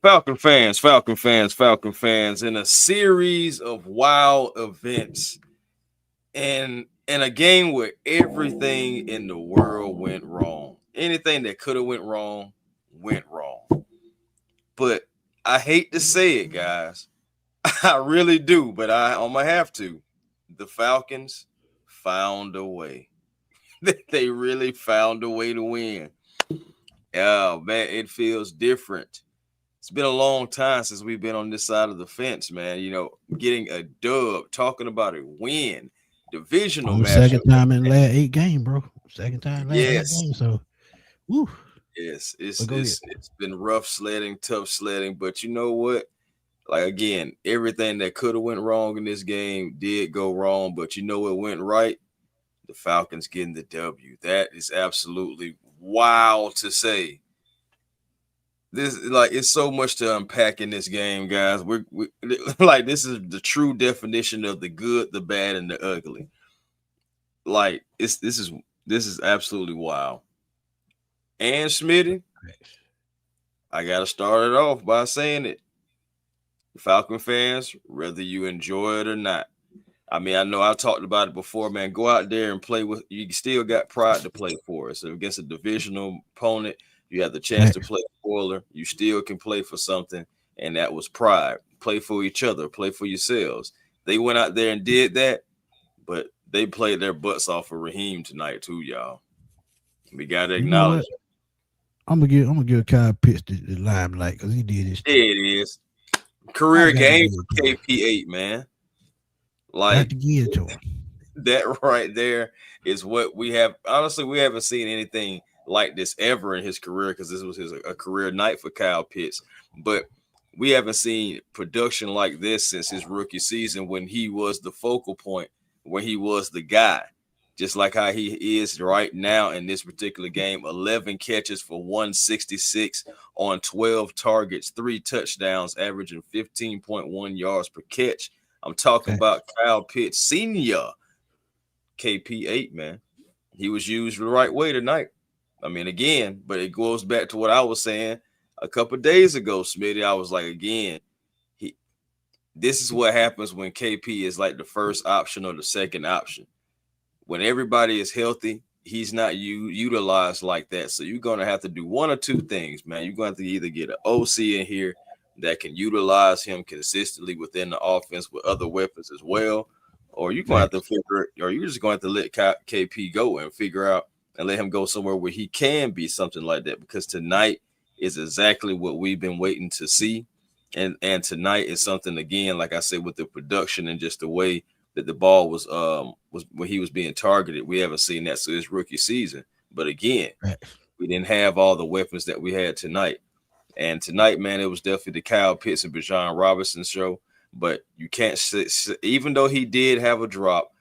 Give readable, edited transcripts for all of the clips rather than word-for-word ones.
Falcon fans, in a series of wild events and in a game where everything in the world went wrong. Anything that could have went wrong. But I hate to say it, guys. I really do, but I'm gonna have to. The Falcons found a way. They really found a way to win. Oh man, it feels different. It's been a long time since we've been on this side of the fence, man. Getting a dub, talking about a win, divisional On the matchup. second time in the last 8 games, bro. Second time last 8 Yes, games. So, woo. yes, But go ahead. it's been rough sledding, tough sledding, but you know what? Like again, everything that could have went wrong in this game did go wrong, but you know what went right? The Falcons getting the W. That is absolutely wild to say. This it's so much to unpack in this game, guys. We like this is the true definition of the good, the bad, and the ugly. Like this is absolutely wild. And Smitty, I gotta start it off by saying it. Falcon fans, whether you enjoy it or not. I mean, I know I talked about it before, man. Go out there and play with you still got pride to play for. So against a divisional opponent, you have the chance to play spoiler. You still can play for something, and that was pride. Play for each other, play for yourselves. They went out there and did that, but they played their butts off for Raheem tonight too, y'all. We gotta acknowledge it. I'm gonna give Kyle Pitts the limelight because he did his. It is career game for KP8, man. Like to give it to him. That right there is what we have. Honestly, we haven't seen anything like this ever in his career because this was a career night for Kyle Pitts. But we haven't seen production like this since his rookie season when he was the focal point, when he was the guy. Just like how he is right now in this particular game. 11 catches for 166 on 12 targets, 3 touchdowns, averaging 15.1 yards per catch. I'm talking about Kyle Pitts Senior, KP8, man. He was used the right way tonight. I mean, again, but it goes back to what I was saying a couple of days ago, Smitty. I was like, again, this is what happens when KP is like the first option or the second option. When everybody is healthy, he's not utilized like that. So you're going to have to do one or two things, man. You're going to have to either get an OC in here that can utilize him consistently within the offense with other weapons as well, or you're going to have to you're just going to have to let KP go and figure out and let him go somewhere where he can be something like that. Because tonight is exactly what we've been waiting to see, and tonight is something again, like I said, with the production and just the way that the ball was when he was being targeted. We haven't seen that since his rookie season. But again, we didn't have all the weapons that we had tonight. And tonight, man, it was definitely the Kyle Pitts and Bijan Robinson show. But you can't, even though he did have a drop,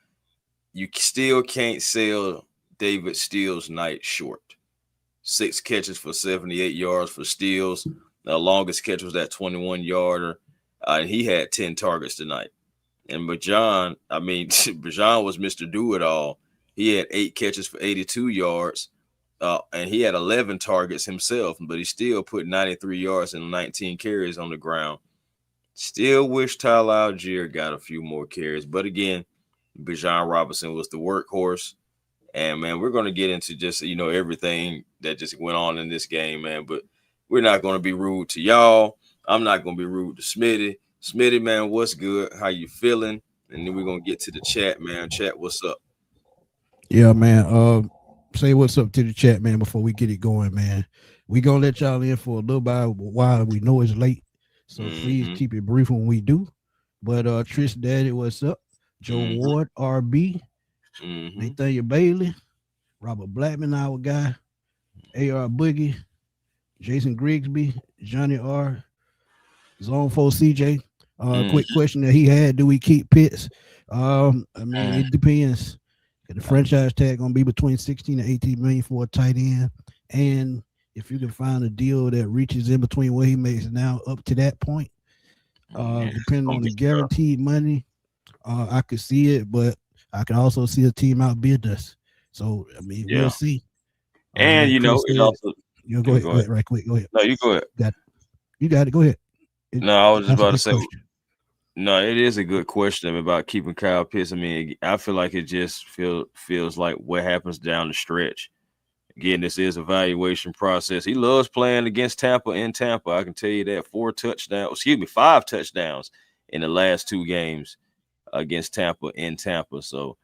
you still can't sell David Steele's night short. 6 catches for 78 yards for Steele's. The longest catch was that 21-yarder. And he had 10 targets tonight. And Bijan, I mean, Bijan was Mr. Do-It-All. He had 8 catches for 82 yards. And he had 11 targets himself, but he still put 93 yards and 19 carries on the ground. Still wish Tyler Algier got a few more carries. But again, Bijan Robinson was the workhorse. And, man, we're going to get into just, everything that just went on in this game, man. But we're not going to be rude to y'all. I'm not going to be rude to Smitty. Smitty, man, what's good? How you feeling? And then we're going to get to the chat, man. Chat, what's up? Yeah, man. Say what's up to the chat, man, before we get it going, man. We gonna let y'all in for a little while. We know it's late, so please keep it brief when we do. But Trish Daddy, what's up? Joe Ward, RB, Nathaniel Bailey, Robert Blackman, our guy, AR Boogie, Jason Grigsby, Johnny R, Zone 4 CJ. Quick question that he had: do we keep Pitts? I mean, it depends. The franchise tag gonna be between 16 and 18 million for a tight end, and if you can find a deal that reaches in between what he makes now up to that point, depending on the guaranteed money, I could see it, but I can also see a team outbid us. So I mean, we'll see. And it also go ahead right quick. Go ahead. No, you go ahead. You got it. Go ahead. No, I was just Answer about to that say, question. no, it is a good question about keeping Kyle Pitts. I mean, I feel like it just feels like what happens down the stretch. Again, this is evaluation process. He loves playing against Tampa in Tampa. I can tell you that 5 touchdowns in the last 2 games against Tampa in Tampa. So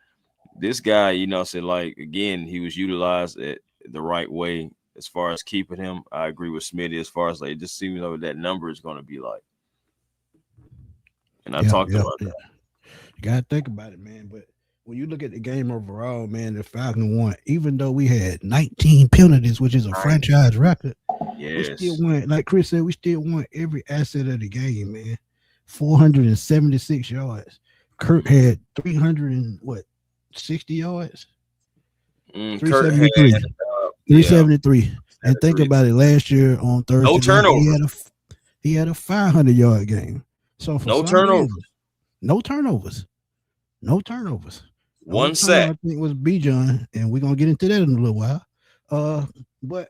this guy, said like again, he was utilized the right way as far as keeping him. I agree with Smitty as far as like it just seems like that number is going to be like. And I Yeah, talked yeah, about yeah. You gotta think about it, man. But when you look at the game overall, man, the Falcons won. Even though we had 19 penalties, which is a that. franchise record, we still Yes. won. Like Chris said, we still won every asset of the game, man. 476 yards. Kurt had 300 and what 60 yards? Kurt had 373. yeah 373. And think 73. about it, last year on No Thursday night, turnovers. he had a 500-yard game. So for No some turnovers. reason, no turnovers. No turnovers. The only One turnover sack. I think was B John, and we're gonna get into that in a little while. But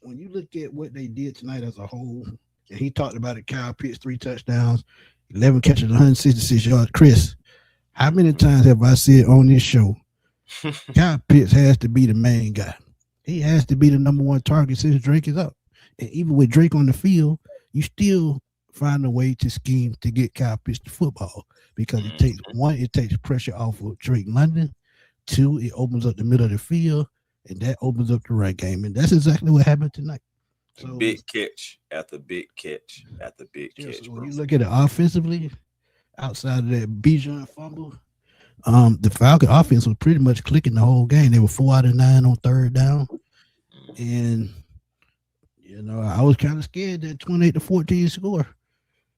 when you look at what they did tonight as a whole, and he talked about it, Kyle Pitts, 3 touchdowns, 11 catches, 166 yards. Chris, how many times have I said on this show, Kyle Pitts has to be the main guy. He has to be the number one target since Drake is up. And even with Drake on the field, you still find a way to scheme to get Kyle Pitts to football because it takes pressure off of Drake London. 2, it opens up the middle of the field, and that opens up the run game. And that's exactly what happened tonight. So big catch after big catch after big catch, so bro. when you look at it offensively, outside of that Bijan fumble, the Falcon offense was pretty much clicking the whole game. They were 4 out of 9 on third down, and I was kind of scared that 28-14 score,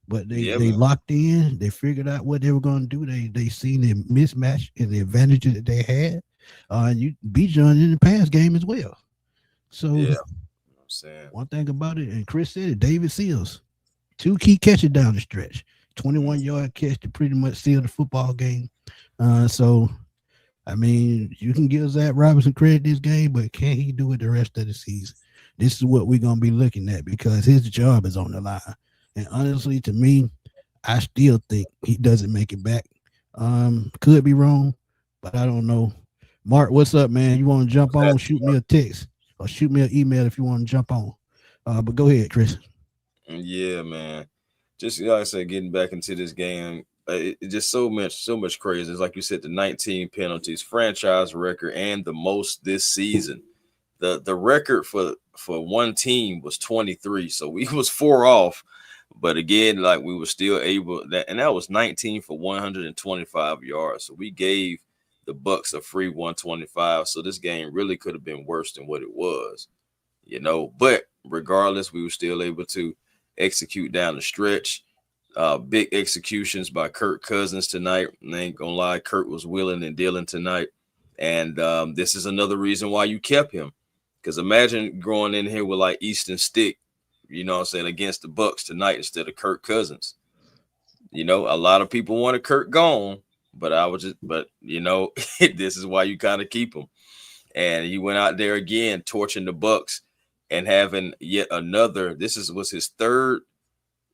but they locked in. They figured out what they were going to do. They seen the mismatch and the advantages that they had. You Bijan in the pass game as well. So yeah, I'm saying one thing about it, and Chris said it, David Seals, 2 key catches down the stretch, 21-yard catch to pretty much seal the football game. So, I mean, you can give Zach Robinson credit this game, but can he do it the rest of the season? This is what we're going to be looking at because his job is on the line. And honestly, to me, I still think he doesn't make it back. Could be wrong, but I don't know. Mark, what's up, man? You want to jump on? Shoot me a text or shoot me an email if you want to jump on. But go ahead, Chris. Yeah, man. Just like I said, getting back into this game, it just so much crazy. It's like you said, the 19 penalties, franchise record, and the most this season. The record for one team was 23, so we was 4 off. But again, like we were still able that was 19 for 125 yards. So we gave the Bucs a free 125. So this game really could have been worse than what it was, But regardless, we were still able to execute down the stretch. Big executions by Kirk Cousins tonight. I ain't gonna lie, Kirk was willing and dealing tonight. And this is another reason why you kept him. Because imagine going in here with like Easton Stick, against the Bucs tonight instead of Kirk Cousins. A lot of people wanted Kirk gone, but this is why you kind of keep him. And he went out there again, torching the Bucs and having yet another. Was his third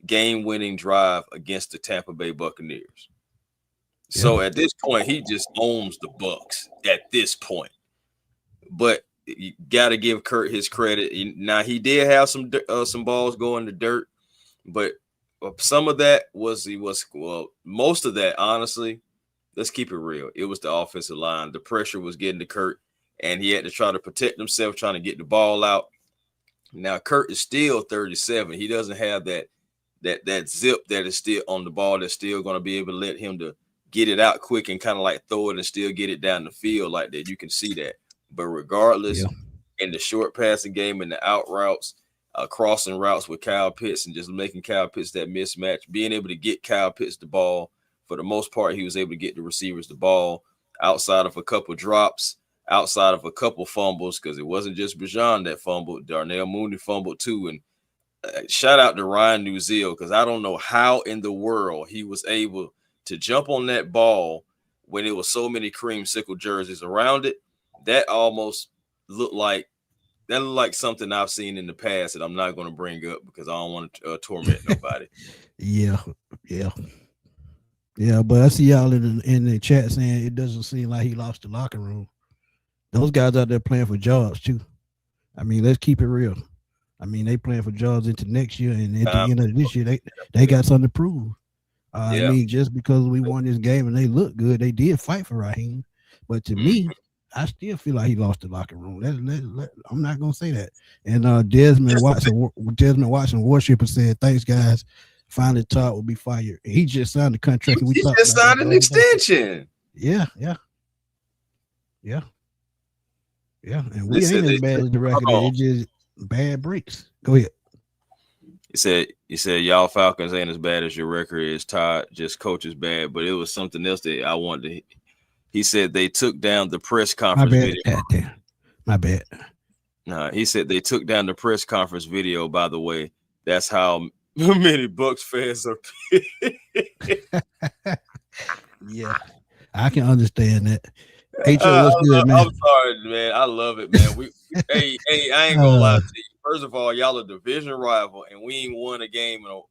game-winning drive against the Tampa Bay Buccaneers. So at this point, he just owns the Bucs at this point. But you got to give Kurt his credit. Now he did have some balls going to dirt, but some of that most of that, honestly, let's keep it real. It was the offensive line. The pressure was getting to Kurt, and he had to try to protect himself, trying to get the ball out. Now Kurt is still 37. He doesn't have that zip that is still on the ball that's still going to be able to let him to get it out quick and kind of like throw it and still get it down the field like that. You can see that. But regardless, in the short passing game and the out routes, crossing routes with Kyle Pitts and just making Kyle Pitts that mismatch, being able to get Kyle Pitts the ball, for the most part, he was able to get the receivers the ball outside of a couple drops, outside of a couple fumbles, because it wasn't just Bijan that fumbled. Darnell Mooney fumbled too. And shout out to Ryan Newziel, because I don't know how in the world he was able to jump on that ball when there was so many creamsicle jerseys around it. That almost looked like that look like something I've seen in the past that I'm not going to bring up because I don't want to torment nobody. Yeah, yeah, yeah. But I see y'all in the chat saying it doesn't seem like he lost the locker room. Those guys out there playing for jobs too. I mean, let's keep it real. I mean, they playing for jobs into next year, and at the end of this year, they got something to prove. I mean, just because we won this game and they look good, they did fight for Raheem. But to me, I still feel like he lost the locker room. I'm not gonna say that. And Desmond Watson, Worshipper said, "Thanks, guys. Finally, Todd will be fired. He just signed the contract. He just signed an extension. Yeah. And we ain't as bad as the record. It's just bad breaks. Go ahead. He said, y'all Falcons ain't as bad as your record is. Todd just coaches bad, but it was something else that I wanted to. He said they took down the press conference video. My bad. No, he said they took down the press conference video. By the way, that's how many Bucs fans are. Yeah, I can understand that. What's good, man? I'm sorry, man. I love it, man. Hey, I ain't gonna lie to you. First of all, y'all a division rival, and we ain't won a game in a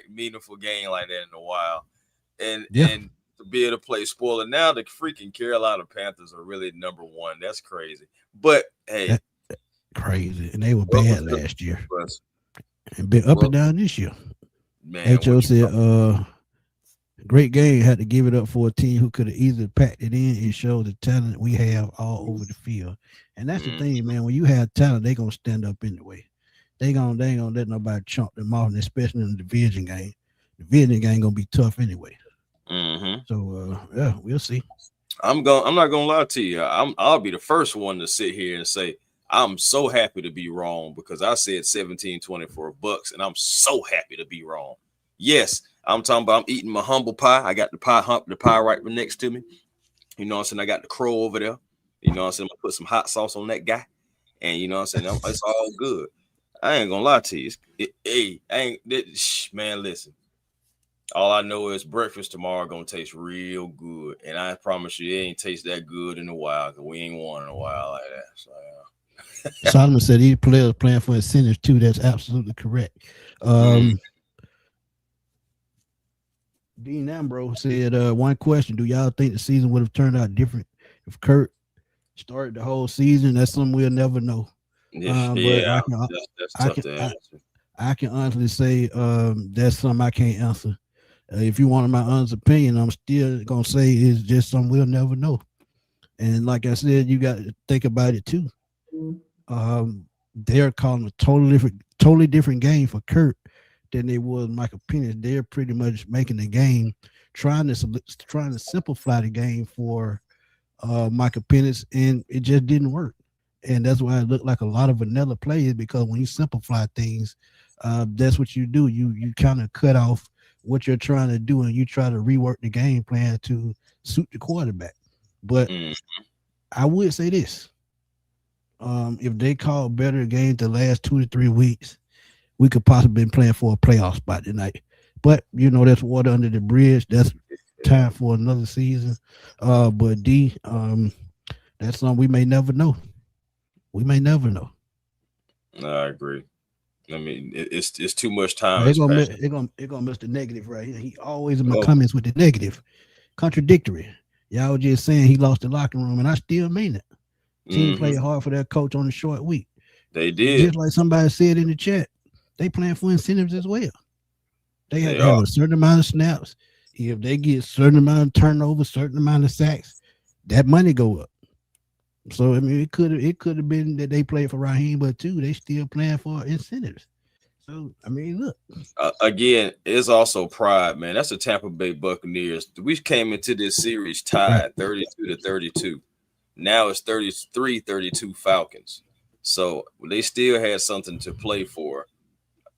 meaningful game like that in a while. And to be able to play spoiler now, the freaking Carolina Panthers are really number one. That's crazy. But hey, crazy, and they were bad last year, and been up and down this year. Man, HO said, great game. Had to give it up for a team who could have easily packed it in and showed the talent we have all over the field. And that's the thing, man. When you have talent, they gonna stand up anyway. They ain't gonna let nobody chomp them off, and especially in the division game. The division game gonna be tough anyway. So yeah, we'll see. I'm not gonna lie to you. I'll be the first one to sit here and say I'm so happy to be wrong because I said 17-20 for Bucs, and I'm so happy to be wrong. Yes, I'm talking about I'm eating my humble pie. I got the pie right next to me. You know what I'm saying? I got the crow over there. You know what I'm saying? I'm gonna put some hot sauce on that guy. And you know what I'm saying? It's all good. I ain't gonna lie to you. Man, listen. All I know is breakfast tomorrow gonna taste real good. And I promise you, it ain't taste that good in a while because we ain't won in a while like that. So, Solomon said these players playing for incentives too. That's absolutely correct. Dean Ambrose said, one question. Do y'all think the season would have turned out different if Kurt started the whole season? That's something we'll never know. That's tough to answer. I can honestly say that's something I can't answer. If you wanted my honest opinion, I'm still going to say it's just something we'll never know. And like I said, you got to think about it too. They're calling a totally different game for Kurt than they was Michael Penix. They're pretty much making the game, trying to simplify the game for Michael Penix, and it just didn't work. And that's why it looked like a lot of vanilla plays, because when you simplify things, that's what you do. You kind of cut off what you're trying to do, and you try to rework the game plan to suit the quarterback. But I would say this. If they call better games the last 2 to 3 weeks, we could possibly be playing for a playoff spot tonight. But, that's water under the bridge. That's time for another season. But D, that's something we may never know. We may never know. I agree. I mean, it's too much time. They're gonna miss the negative right here. He always in my comments with the negative. Contradictory. Y'all just saying he lost the locker room, and I still mean it. Team played hard for their coach on a short week. They did. Just like somebody said in the chat, they playing for incentives as well. They have to have a certain amount of snaps. If they get a certain amount of turnovers, certain amount of sacks, that money go up. So I mean, it could have been that they played for Raheem, but too they still playing for incentives. So I mean, look. Again, it's also pride, man. That's the Tampa Bay Buccaneers. We came into this series tied 32-32. Now it's 33-32 Falcons. So they still had something to play for.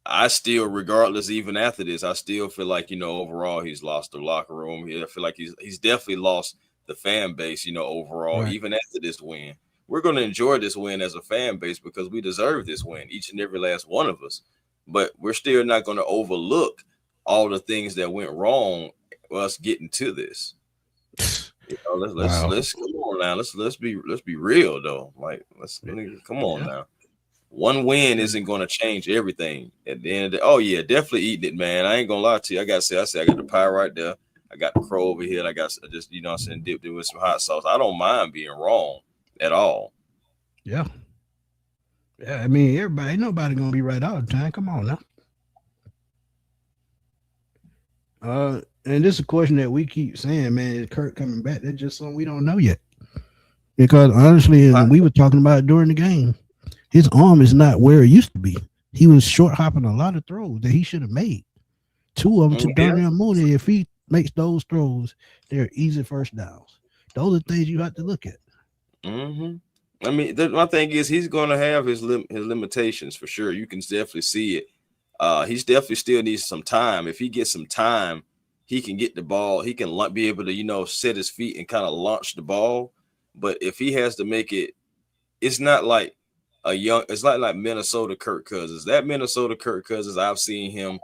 I still, regardless, even after this, I still feel like, overall he's lost the locker room. I feel like he's definitely lost the fan base, overall, even after this win. We're going to enjoy this win as a fan base because we deserve this win, each and every last one of us. But we're still not going to overlook all the things that went wrong us getting to this. Let's come on now. Let's be real though. Like let's come on now. One win isn't going to change everything. At the end of the oh yeah, definitely eating it, man. I ain't gonna lie to you. I got to say, I got the pie right there. I got the crow over here. I got just I'm saying dipped it with some hot sauce. I don't mind being wrong at all. Yeah. Yeah, I mean, ain't nobody gonna be right all the time. Come on now. And this is a question that we keep saying, man, is Kurt coming back? That's just something we don't know yet. Because honestly, and we were talking about it during the game, his arm is not where it used to be. He was short hopping a lot of throws that he should have made. Two of them to Darnell Mooney. If he makes those throws, they're easy first downs. Those are things you have to look at. I mean, my thing is he's going to have his limitations for sure. You can definitely see it. He's definitely still needs some time. If he gets some time, he can get the ball. He can be able to, set his feet and kind of launch the ball. But if he has to make it, it's not like it's like Minnesota Kirk Cousins. That Minnesota Kirk Cousins, I've seen him,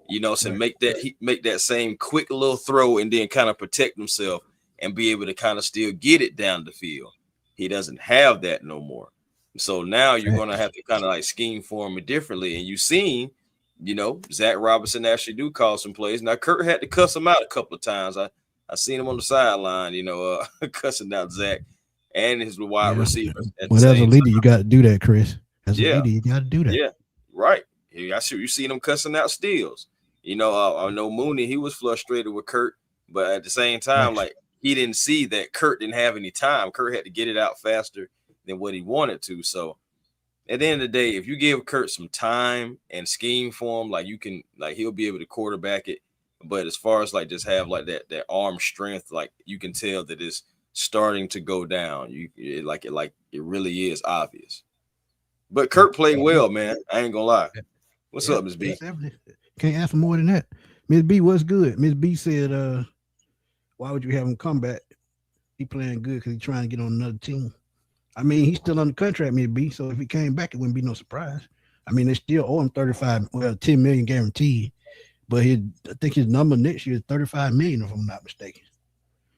make that same quick little throw and then kind of protect himself and be able to kind of still get it down the field. He doesn't have that no more. So now you're going to have to kind of like scheme for him differently. And you've seen, Zach Robinson actually do call some plays. Now, Kurt had to cuss him out a couple of times. I seen him on the sideline, cussing out Zach and his wide receivers. Well, as a leader, you got to do that, Chris. As a leader, you got to do that. Yeah, right. I see you seen him cussing out Steals. I know Mooney, he was frustrated with Kurt, but at the same time, like he didn't see that Kurt didn't have any time. Kurt had to get it out faster than what he wanted to. So at the end of the day, if you give Kurt some time and scheme for him, he'll be able to quarterback it. But as far as just have that arm strength, you can tell that it's starting to go down. It really is obvious. But Kurt played well, man. I ain't gonna lie. What's up, Ms. B? Can't ask for more than that. Ms. B, what's good? Ms. B said, why would you have him come back? He playing good because he's trying to get on another team. I mean, he's still under contract, Ms. B. So if he came back, it wouldn't be no surprise. I mean, they still owe him $10 million guaranteed. But I think his number next year is $35 million, if I'm not mistaken.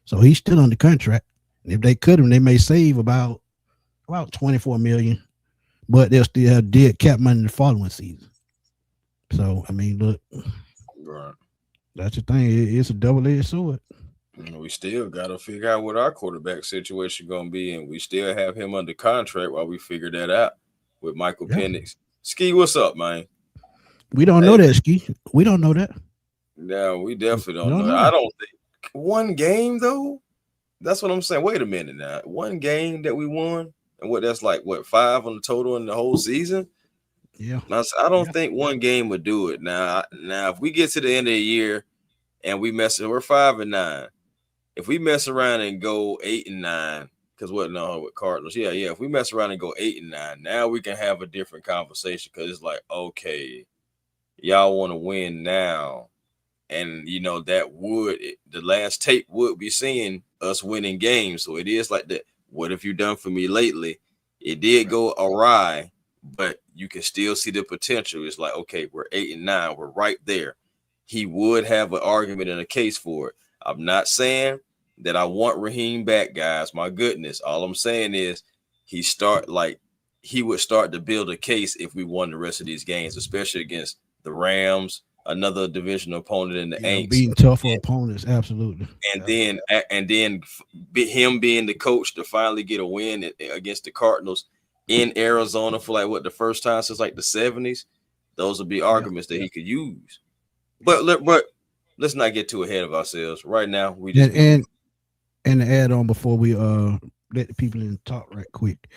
So he's still under contract. If they cut him, they may save about $24 million, but they'll still have dead cap money the following season. So I mean, look, right. That's the thing. It's a double-edged sword. We still got to figure out what our quarterback situation going to be, and we still have him under contract while we figure that out with Michael Penix. Ski, what's up, man? We don't know that, Ski. We don't know that. No, we definitely don't know that. I don't think one game though. That's what I'm saying. Wait a minute now. One game that we won, and that's 5 on the total in the whole season? Yeah. I don't think one game would do it. Now, if we get to the end of the year and we're 5-9. If we mess around and go 8-9, because with Cardinals, if we mess around and go 8-9, now we can have a different conversation because it's like, okay, y'all want to win now. And, the last tape would be seeing us winning games. So it is like that. What have you done for me lately? It did go awry, but you can still see the potential. It's like, okay, we're 8-9. We're right there. He would have an argument and a case for it. I'm not saying that I want Raheem back, guys. My goodness. All I'm saying is he would start to build a case if we won the rest of these games, especially against the Rams, another divisional opponent in the Aints. Beating tougher opponents, absolutely. And then him being the coach to finally get a win against the Cardinals in Arizona for the first time since the 70s. Those would be arguments that he could use. But let's not get too ahead of ourselves. Right now, we just and to add on before we let the people in talk right quick.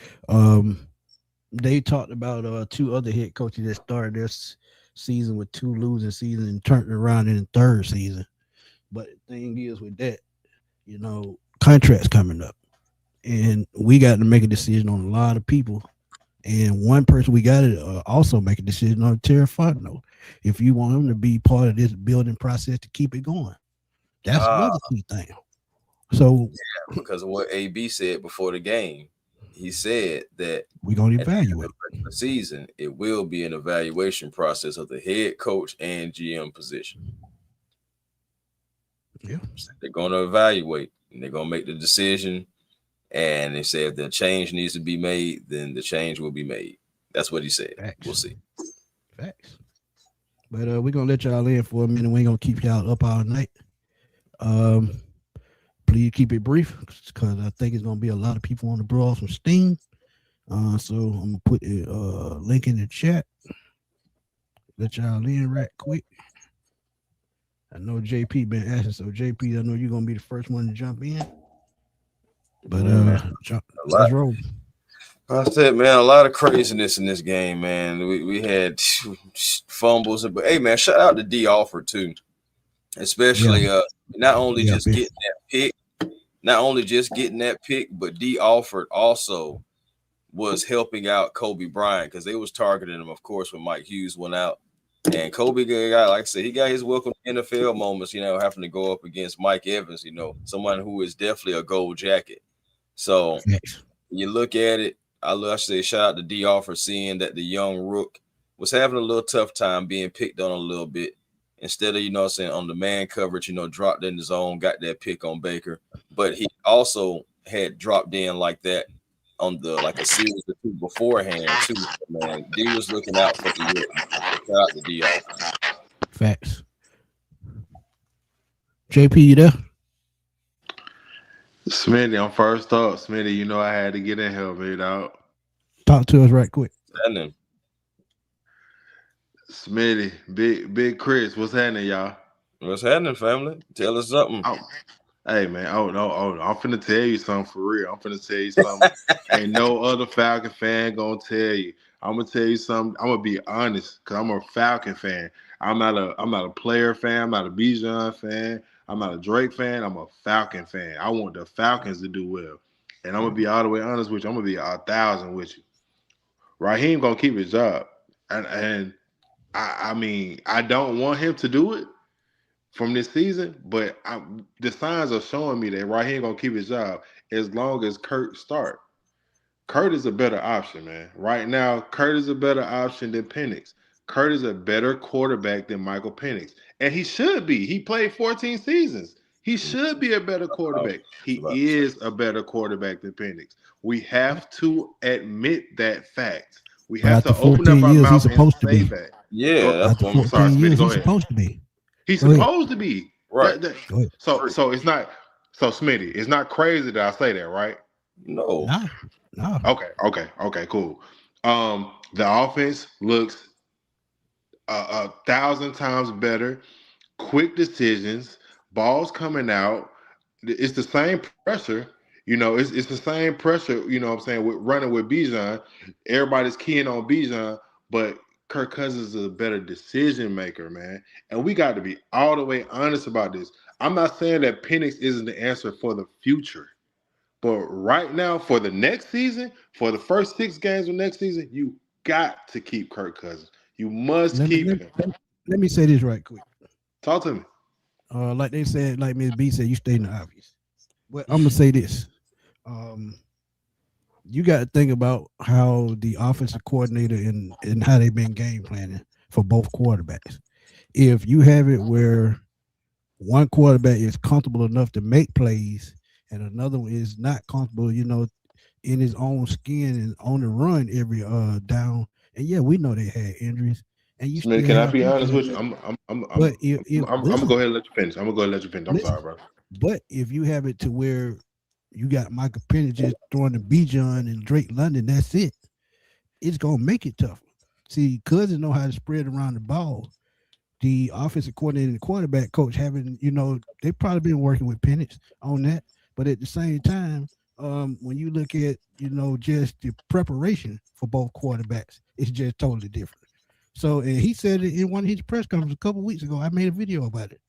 They talked about 2 other head coaches that started this season with 2 losing seasons and turned around in the 3rd season. But the thing is with that, contracts coming up. And we got to make a decision on a lot of people. And one person we got to also make a decision on Terry Fontenot. If you want him to be part of this building process to keep it going. That's another key thing. So because of what AB said before the game, he said that we're going to evaluate the season. It will be an evaluation process of the head coach and GM position. Yeah, they're going to evaluate and they're going to make the decision. And they say if the change needs to be made, then the change will be made. That's what he said. We'll Facts. see. Facts. But we're gonna let y'all in for a minute. We ain't gonna keep y'all up all night. Um, please keep it brief because I think it's gonna be a lot of people on the broad from Steam. So I'm gonna put a link in the chat. Let y'all in right quick. I know JP been asking, so JP, I know you're gonna be the first one to jump in. But let's roll. I said, man, a lot of craziness in this game, man. We had fumbles, but hey, man, shout out to D Offer too, especially not only just getting that pick, but D Offered also was helping out Kobe Bryant because they was targeting him, of course, when Mike Hughes went out. And Kobe got, like I said, he got his welcome NFL moments, having to go up against Mike Evans, someone who is definitely a gold jacket. So you look at it, I say shout out to DR for seeing that the young rook was having a little tough time being picked on a little bit. Instead of, saying on the man coverage, dropped in the zone, got that pick on Baker. But he also had dropped in like that on like a series or two beforehand too. Man, D was looking out for the rook. Shout out to DR. Facts. JP, you there? Smitty, I'm first up. Smitty, I had to get in here, man. Out. Talk to us right quick. Smitty, big Chris, what's happening, y'all? What's happening, family? Tell us something. Hey, man. Oh, no. I'm finna tell you something for real. I'm finna tell you something. Ain't no other Falcon fan gonna tell you. I'm gonna tell you something. I'm gonna be honest, because I'm a Falcon fan. I'm not a player fan. I'm not a Bijan fan. I'm not a Drake fan. I'm a Falcon fan. I want the Falcons to do well. And I'm gonna be all the way honest with you. I'm gonna be 1,000 with you. Raheem gonna keep his job. And I mean, I don't want him to do it from this season, but the signs are showing me that Raheem gonna keep his job as long as Kurt start. Kurt is a better option, man. Right now, Kurt is a better option than Penix. Kurt is a better quarterback than Michael Penix, and he should be. He played 14 seasons. He should be a better quarterback. He is a better quarterback than Penix. We have to admit that fact. We have to open up our mouth and say that. Yeah, after 14 years, he's supposed to be. He's supposed to be. Right. So it's not. So Smitty, it's not crazy that I say that, right? No. Okay, cool. The offense looks 1,000 times better. Quick decisions, balls coming out. It's the same pressure. It's the same pressure. What I'm saying, with running with Bijan, everybody's keying on Bijan, but Kirk Cousins is a better decision maker, man. And we got to be all the way honest about this. I'm not saying that Penix isn't the answer for the future. But right now, for the next season, for the first 6 games of next season, you got to keep Kirk Cousins. You must keep him. Let me say this right quick. Talk to me. Like they said, like Ms. B said, you stay in the obvious. But I'm gonna say this. You got to think about how the offensive coordinator and how they've been game planning for both quarterbacks. If you have it where one quarterback is comfortable enough to make plays and another one is not comfortable, in his own skin and on the run every down. And yeah, we know they had injuries. And you Smith, can I be honest with you? I'm gonna go ahead and let you finish. I'm sorry, bro. But if you have it to where you got Michael Penix just throwing the Bijan and Drake London, that's it. It's gonna make it tougher. See, Cousins know how to spread around the ball. The offensive coordinator and the quarterback coach they've probably been working with Penix on that. But at the same time, when you look at, just the preparation for both quarterbacks, it's just totally different. So, and he said it in one of his press conferences a couple of weeks ago. I made a video about it.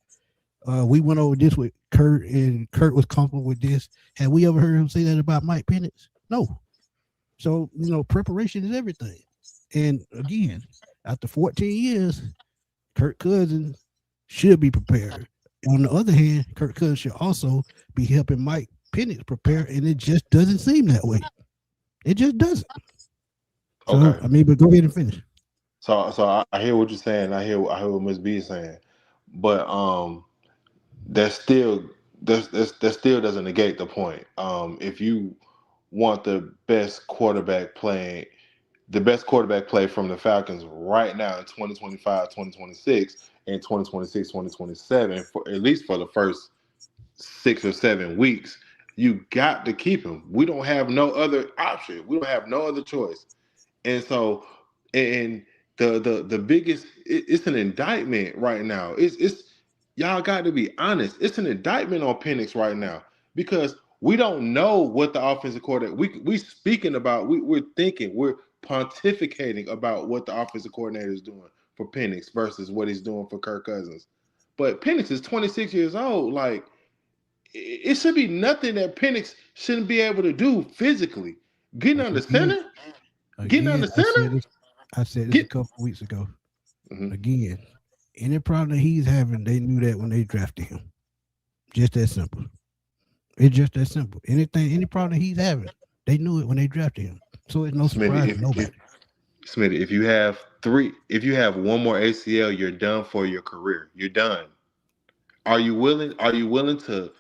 We went over this with Kurt, and Kurt was comfortable with this. Have we ever heard him say that about Mike Penix? No. So, preparation is everything. And again, after 14 years, Kirk Cousins should be prepared. On the other hand, Kirk Cousins should also be helping Mike Penix prepare, and it just doesn't seem that way. It just doesn't. So, okay. But go ahead and finish. So I hear what you're saying. I hear what Ms. B is saying, but that still doesn't negate the point. If you want the best quarterback playing the best quarterback play from the Falcons right now in 2025, 2026, and 2026, 2027, for at least for the first 6 or 7 weeks. You got to keep him. We don't have no other option. We don't have no other choice. And so, and the biggest, it's an indictment right now. It's y'all got to be honest. It's an indictment on Penix right now because we don't know what the offensive coordinator. We speaking about. We're thinking. We're pontificating about what the offensive coordinator is doing for Penix versus what he's doing for Kirk Cousins. But Penix is 26 years old. Like it should be nothing that Penix shouldn't be able to do physically. Getting on the center. Getting on the center. I said this a couple weeks ago. Again, any problem that he's having, they knew that when they drafted him. Just that simple. It's just that simple. Any problem he's having, they knew it when they drafted him. So it's no surprise to nobody. Smitty, if you have one more ACL, you're done for your career. You're done. Are you willing to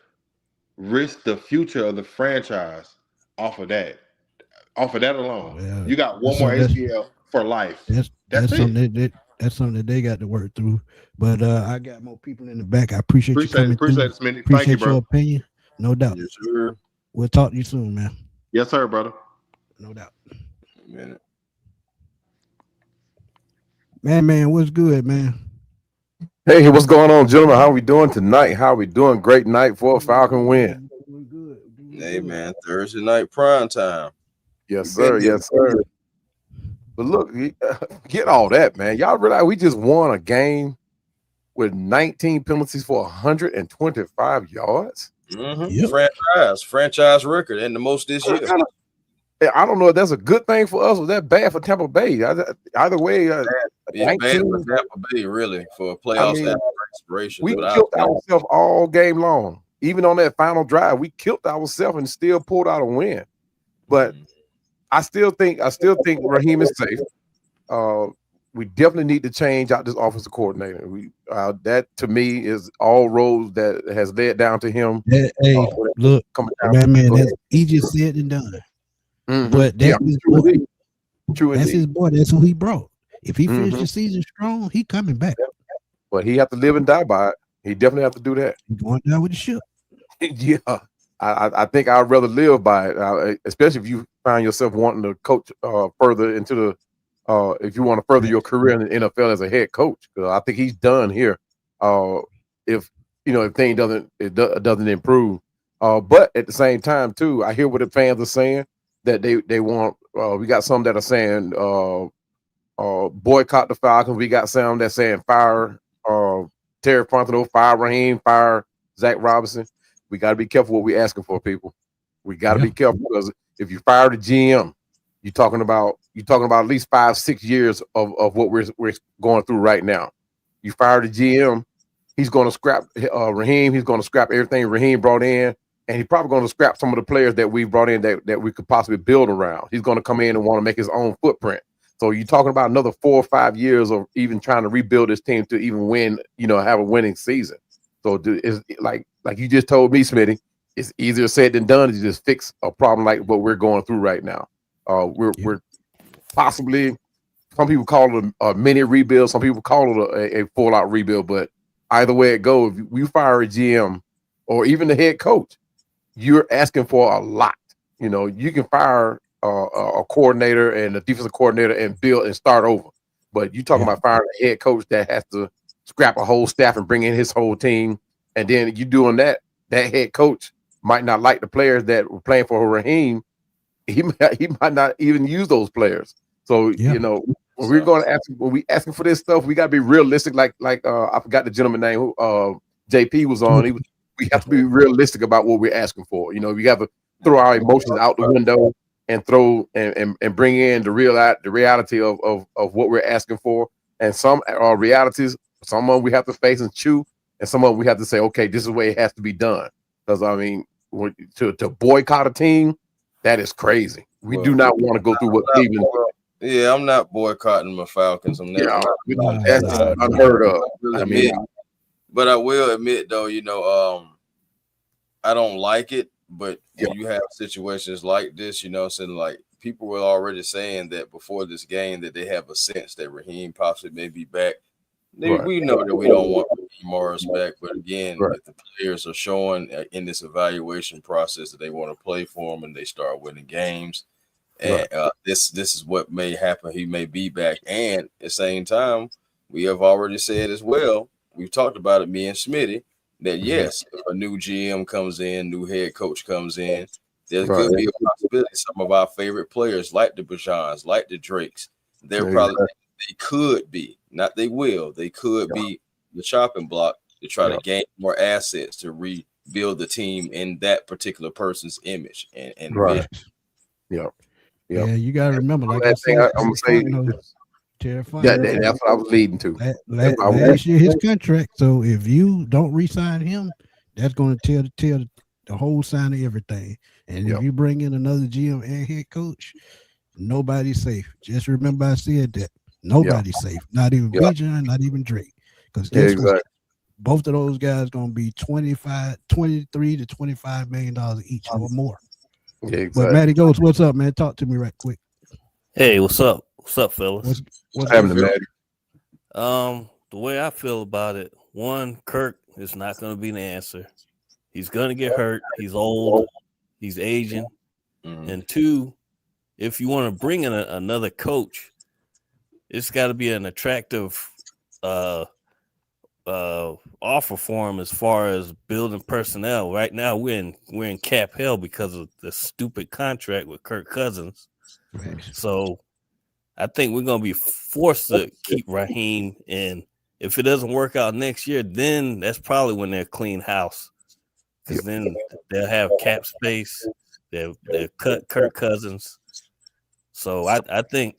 risk the future of the franchise off of that? Off of that alone, you got one more ACL for life. That's something that they got to work through. But I got more people in the back. I appreciate you coming through. It, Smitty. Appreciate Thank you, your opinion. No doubt. Yes, sir. We'll talk to you soon, man. Yes, sir, brother. No doubt. Man, what's good, man? Hey, what's going on, gentlemen? How we doing tonight? How we doing? Great night for a Falcon win. Hey, man, Thursday night prime time. Yes, sir. Yes, sir. But look, get all that, man. Y'all realize we just won a game with 19 penalties for 125 yards? Franchise record and the most this year. I don't know if that's a good thing for us or that bad for Tampa Bay. Either way, bad for Tampa Bay, really, for a playoff expiration. We killed ourselves all game long. Even on that final drive, we killed ourselves and still pulled out a win. But I still think Raheem is safe. We definitely need to change out this offensive coordinator. That to me is all roads that has led down to him. Hey, look, man, that's easier said than done. But that's his boy. That's his boy. That's who he brought. If he finished the season strong, he coming back. But he have to live and die by it. He definitely have to do that. He's going down with the ship. Yeah. I think I'd rather live by it, especially if you find yourself wanting to coach further into the if you want to further your career in the NFL as a head coach. I think he's done here. If things doesn't improve. But at the same time too, I hear what the fans are saying that they want. We got some that are saying boycott the Falcons. We got some that saying fire Terry Fontenot, fire Raheem, fire Zach Robinson. We got to be careful what we're asking for, people. We got to be careful because if you fire the GM, you're talking about at least 5-6 years of what we're going through right now. You fire the GM, he's going to scrap Raheem. He's going to scrap everything Raheem brought in, and he's probably going to scrap some of the players that we brought in that we could possibly build around. He's going to come in and want to make his own footprint. So you're talking about another 4 or 5 years of even trying to rebuild this team to even win, have a winning season. So it's like you just told me, Smitty, it's easier said than done to just fix a problem like what we're going through right now. We're possibly, some people call it a mini rebuild, some people call it a full-out rebuild, but either way it goes, if you fire a GM or even the head coach, you're asking for a lot. You can fire a coordinator and a defensive coordinator and build and start over. But you're talking about firing a head coach that has to scrap a whole staff and bring in his whole team. And then you doing that head coach might not like the players that were playing for Raheem. He might not even use those players. So, when we're going to when we asking for this stuff, we got to be realistic. Like I forgot the gentleman name who JP was on. We have to be realistic about what we're asking for. We have to throw our emotions out the window and throw and bring in the reality of what we're asking for. And some realities, some of them we have to face and chew, and some of them we have to say, okay, this is the way it has to be done. Because to boycott a team, that is crazy. We do not want to go through what Cleveland. Yeah, I'm not boycotting my Falcons. I'm never. That's unheard of. But I will admit, though, I don't like it. But when you have situations like this, saying like people were already saying that before this game that they have a sense that Raheem possibly may be back. We know that we don't want Morris back, but again, if the players are showing in this evaluation process that they want to play for him and they start winning games, and this is what may happen. He may be back, and at the same time, we have already said as well. We've talked about it, me and Smitty, that yes, if a new GM comes in, new head coach comes in, there could be a possibility some of our favorite players, like the Bajans, like the Drakes, they could be, not they will, they could be the chopping block to try to gain more assets to rebuild the team in that particular person's image and vision. Yeah, you got to remember, like I said, I'm saying, terrifying. That's what I was leading to. Last year, his contract. So if you don't re-sign him, that's going to tell the whole sign of everything. And if you bring in another GM and head coach, nobody's safe. Just remember I said that. Nobody's safe. Not even Bijan, not even Drake. Because both of those guys going to be $23 to $25 million each or more. Yeah, exactly. But Matty Goes, what's up, man? Talk to me right quick. Hey, what's up? What's up, fellas? What's happening, Matty? The way I feel about it, one, Kirk is not going to be the answer. He's going to get hurt. He's old. He's aging. And two, if you want to bring in another coach, it's got to be an attractive offer for him as far as building personnel. Right now, we're in cap hell because of the stupid contract with Kirk Cousins. Right. So I think we're going to be forced to keep Raheem. And if it doesn't work out next year, then that's probably when they'll clean house. Because then they'll have cap space. They'll cut Kirk Cousins. So I think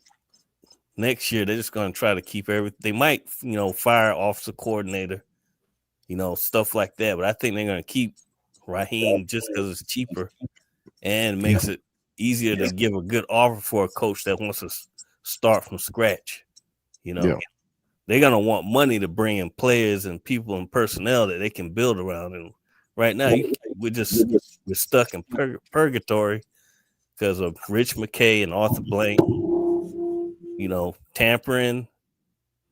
next year they're just going to try to keep everything. They might, fire offensive coordinator, stuff like that. But I think they're going to keep Raheem just because it's cheaper and makes it easier to give a good offer for a coach that wants to start from scratch. They're going to want money to bring in players and people and personnel that they can build around. And right now, we're stuck in purgatory because of Rich McKay and Arthur Blank, tampering.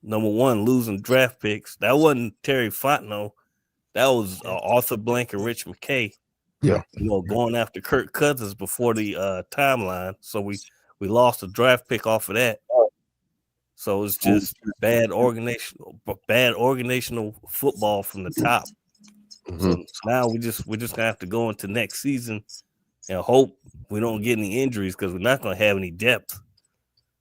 Number one, losing draft picks. That wasn't Terry Fontenot. That was Arthur Blank and Rich McKay. Yeah. Going after Kirk Cousins before the timeline. So we lost a draft pick off of that. So it's just bad organizational football from the top. So now we're just gonna have to go into next season and hope we don't get any injuries because we're not gonna have any depth.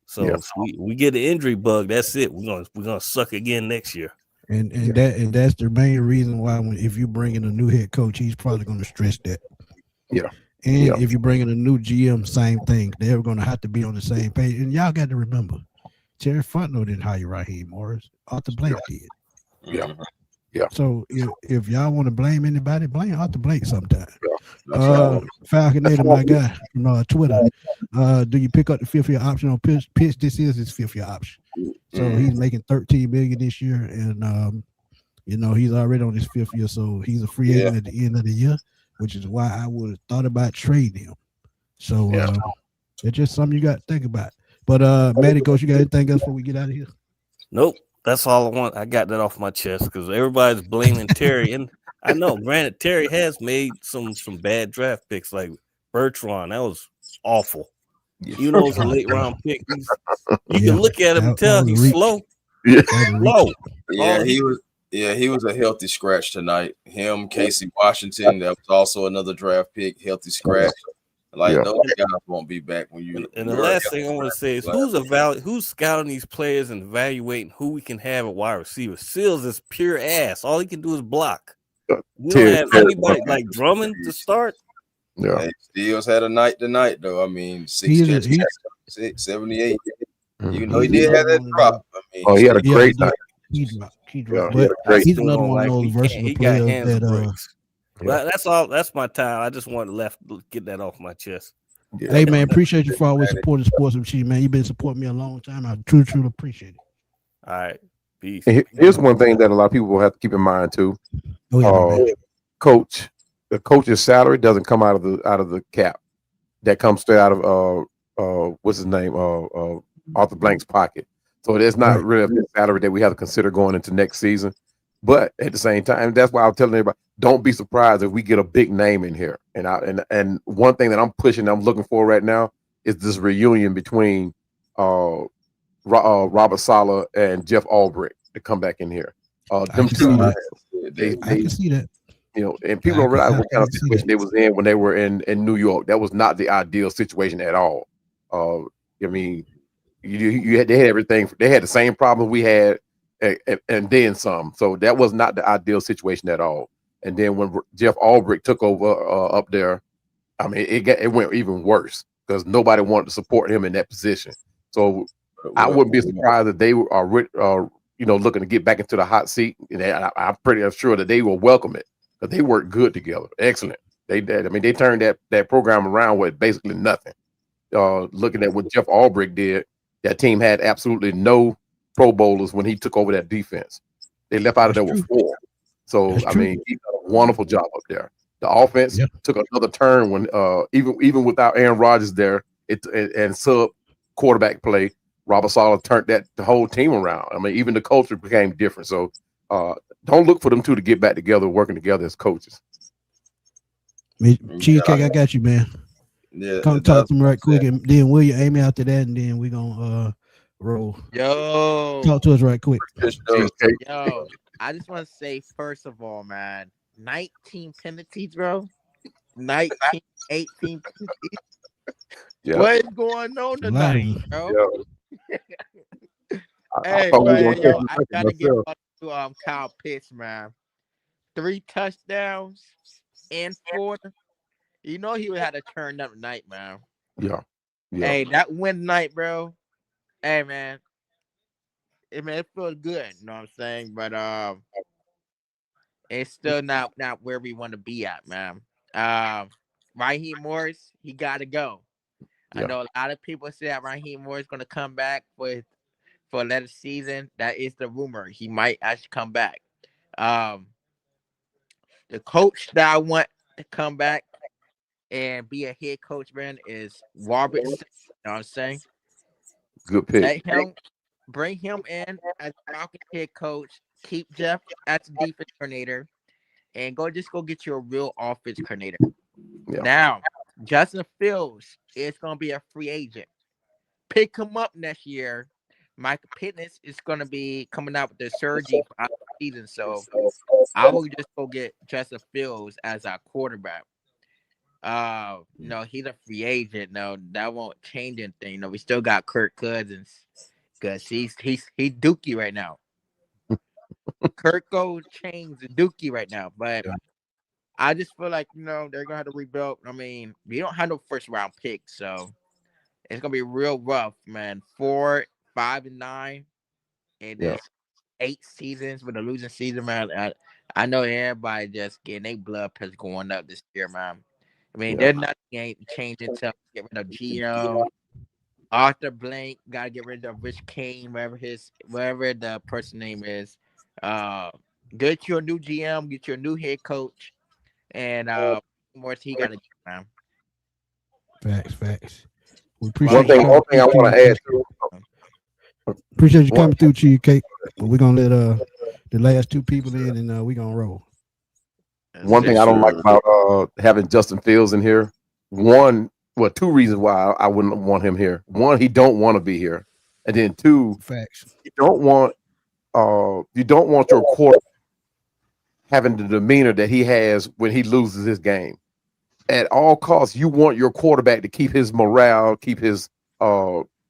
So if we get the injury bug, that's it. We're gonna suck again next year. And that's the main reason why if you bring in a new head coach, he's probably gonna stress that. Yeah. And if you bring in a new GM, same thing. They're gonna have to be on the same page. And y'all got to remember, Terry Fontenot didn't hire Raheem Morris. Arthur Blank did. Yeah. Yeah. So if y'all want to blame anybody, blame Arthur Blank sometime. Falconator, my guy from Twitter. Do you pick up the fifth year option on pitch? This is his fifth year option. So he's making $13 million this year, and he's already on his fifth year, so he's a free agent at the end of the year, which is why I would have thought about trading him. So it's just something you got to think about. But Matty, Coach, you got anything else before we get out of here? Nope. That's all I want. I got that off my chest because everybody's blaming Terry. And I know, granted, Terry has made some bad draft picks like Bertrand. That was awful. It's a late round pick. You can look at him and tell he's slow. Slow. Yeah, he was a healthy scratch tonight. Him, Casey Washington, that was also another draft pick, healthy scratch. Those guys won't be back when you. And the last thing I want to say is who's scouting these players and evaluating who we can have at wide receiver. Seals is pure ass. All he can do is block. We don't have anybody like Drummond to start. Yeah, hey, Seals had a night tonight though. I mean, 78. Even though he did have that drop. He had a great night. He dropped. He's another one of those versatile players that. Well, that's all. That's my time. I just wanted to get that off my chest. Yeah. Hey man, appreciate you for always supporting Sports Machine, man. You've been supporting me a long time. I truly appreciate it. All right, peace. Here's one thing that a lot of people will have to keep in mind too. The coach's salary doesn't come out of the cap. That comes straight out of what's his name? Arthur Blank's pocket. So that's not really a salary that we have to consider going into next season. But at the same time, that's why I'm telling everybody, don't be surprised if we get a big name in here. And one thing that I'm pushing, I'm looking for right now is this reunion between Robert Saleh and Jeff Albrecht to come back in here. Them two, I can see that. You know, and people don't realize what kind of situation they was in when they were in New York. That was not the ideal situation at all. I mean, they had everything. They had the same problems we had, and then some. So that was not the ideal situation at all. And then when Jeff Albrecht took over up there, I mean, it went even worse because nobody wanted to support him in that position. So I wouldn't be surprised if they are looking to get back into the hot seat. And I'm pretty sure that they will welcome it. But they work good together. Excellent. They did. I mean, they turned that program around with basically nothing. Looking at what Jeff Albrecht did, that team had absolutely no Pro Bowlers when he took over that defense. They left out of there with 4. So I mean, he did a wonderful job up there. The offense took another turn when even without Aaron Rodgers there, and sub quarterback play, Robert Saleh turned the whole team around. I mean, even the culture became different. So don't look for them two to get back together, working together as coaches. Cheesecake, I got you, man. Yeah, come talk to me right quick, and then will you aim me after that, and then we're gonna roll. Yo, talk to us right quick. Yo, I just want to say first of all, man, 19 penalties, bro. 19, 18 penalties. Yeah. What is going on tonight, bro? Hey, I man, yo, I gotta get up to Kyle Pitts, man. 3 touchdowns and 4. You know he would have to turn up tonight, man. Yeah. Hey, that win night, bro. Hey, man. It feels good, you know what I'm saying? But it's still not where we want to be at, man. Raheem Morris, he gotta go. I know a lot of people say that Raheem Morris is gonna come back for another season. That is the rumor. He might actually come back. The coach that I want to come back and be a head coach, man, is Robert. You know what I'm saying? Good pick. Bring him in as Falcons head coach. Keep Jeff as the defense coordinator, and go get you a real offense coordinator. Yeah. Now, Justin Fields is gonna be a free agent. Pick him up next year. Michael Pittman is gonna be coming out with the surgery for the season, so I will just go get Justin Fields as our quarterback. No, he's a free agent. No, that won't change anything. No, we still got Kirk Cousins because he's Dookie right now. Kirk goes change the Dookie right now, but I just feel like they're gonna have to rebuild. I mean, we don't have no first round pick, so it's gonna be real rough, man. 4, 5, and 9, and there's 8 seasons with a losing season, man. I know everybody just getting their blood pressure going up this year, man. I mean, there's nothing ain't changing until get rid of GM. Arthur Blank, gotta get rid of Rich Kane, whatever the person name is. Get your new GM, get your new head coach, and more he gotta do, man. Facts. We appreciate one thing I want to add to. Appreciate you coming through, Cheesecake. We're gonna let the last 2 people in, and we're gonna roll. One thing I don't like about having Justin Fields in here, 2 reasons why I wouldn't want him here. 1, he don't want to be here, and then 2, facts. You don't want your quarterback having the demeanor that he has when he loses his game. At all costs, you want your quarterback to keep his morale, keep his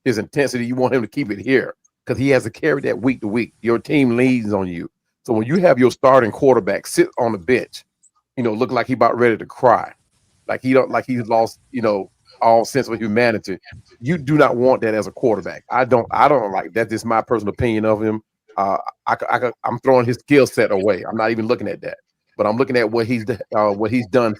intensity. You want him to keep it here because he has to carry that week to week. Your team leans on you. So when you have your starting quarterback sit on the bench, looking like he about ready to cry, like he's lost, all sense of humanity. You do not want that as a quarterback. I don't like that. This is my personal opinion of him. I'm throwing his skill set away. I'm not even looking at that, but I'm looking at what he's done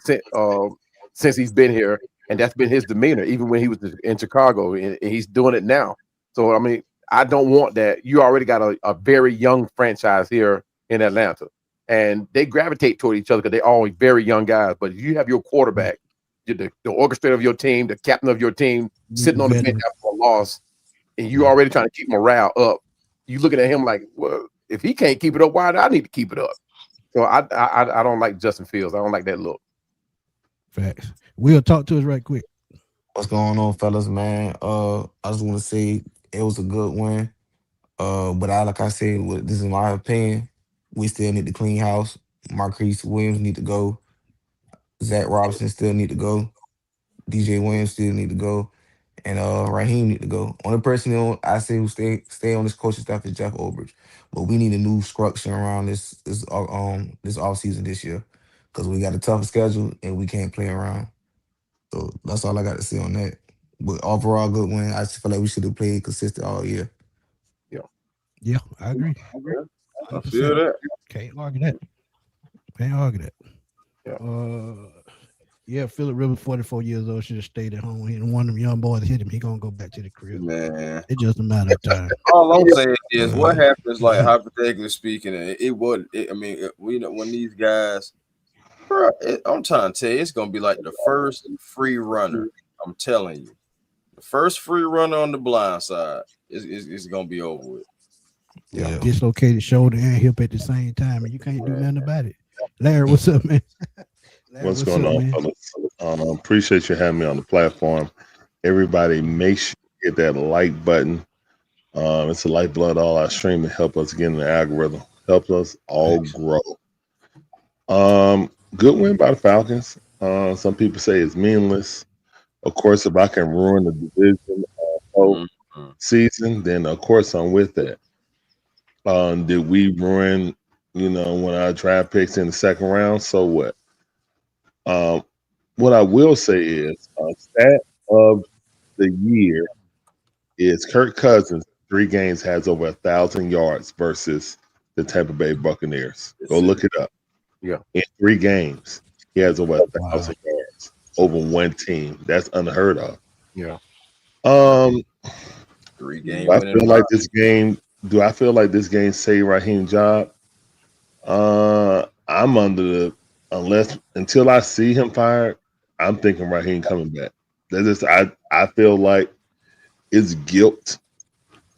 since he's been here, and that's been his demeanor, even when he was in Chicago, and he's doing it now. So I mean, I don't want that. You already got a very young franchise here in Atlanta, and they gravitate toward each other because they're all very young guys. But you have your quarterback the orchestrator of your team, the captain of your team, sitting on the bench after a loss, and you already trying to keep morale up. You looking at him like, well, if he can't keep it up, why do I need to keep it up? So I don't like Justin Fields. I don't like that look. Facts. We'll talk to us right quick. What's going on, fellas, man? I just want to say it was a good win. But like I said, this is my opinion. We still need to clean house. Marquise Williams need to go. Zach Robinson still need to go. DJ Williams still need to go. And Raheem need to go. Only person I say who stay on this coaching staff is Jeff Ulbrich. But we need a new structure around this offseason this year. Because we got a tough schedule and we can't play around. So that's all I got to say on that. But overall, good win. I just feel like we should have played consistent all year. Yeah, I agree. I feel that. Can't argue that. Yeah. Phillip Rivers, 44 years old, should have stayed at home. And one of them young boys hit him. He gonna go back to the crib. Man, it's just a matter of time. All I'm saying is, what happens, like hypothetically speaking, we know when these guys, bro, I'm trying to tell you, it's gonna be like the first free runner. I'm telling you, the first free runner on the blind side is gonna be over with. Yeah, dislocated shoulder and hip at the same time, and you can't do nothing about it. Larry, what's up, man? Larry, what's going on, fellas? Appreciate you having me on the platform. Everybody, make sure you hit that like button. It's the lifeblood all our streaming. Help us get in the algorithm. Help us all grow. Good win by the Falcons. Some people say it's meaningless. Of course, if I can ruin the division season, then of course I'm with that. Did we ruin, when our draft picks in the second round? So what? What I will say is, stat of the year is Kirk Cousins, 3 games, has over 1,000 yards versus the Tampa Bay Buccaneers. Go look it up. Yeah. In 3 games, he has over 1,000 yards over one team. That's unheard of. Yeah. 3 games. I feel like this game. Do I feel like this game saved Raheem's job? I'm until I see him fired, I'm thinking Raheem coming back. That is, I feel like it's guilt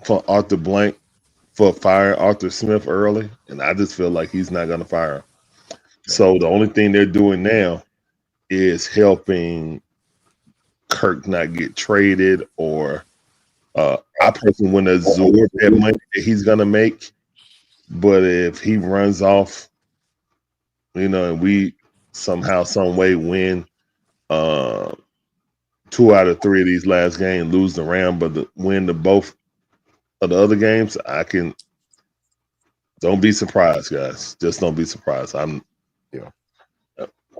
for Arthur Blank for firing Arthur Smith early, and I just feel like he's not going to fire him. So the only thing they're doing now is helping Kirk not get traded, or I personally want to absorb that money that he's going to make. But if he runs off, and we somehow, some way win 2 out of 3 of these last games, lose the round, but win both of the other games, don't be surprised, guys. Just don't be surprised.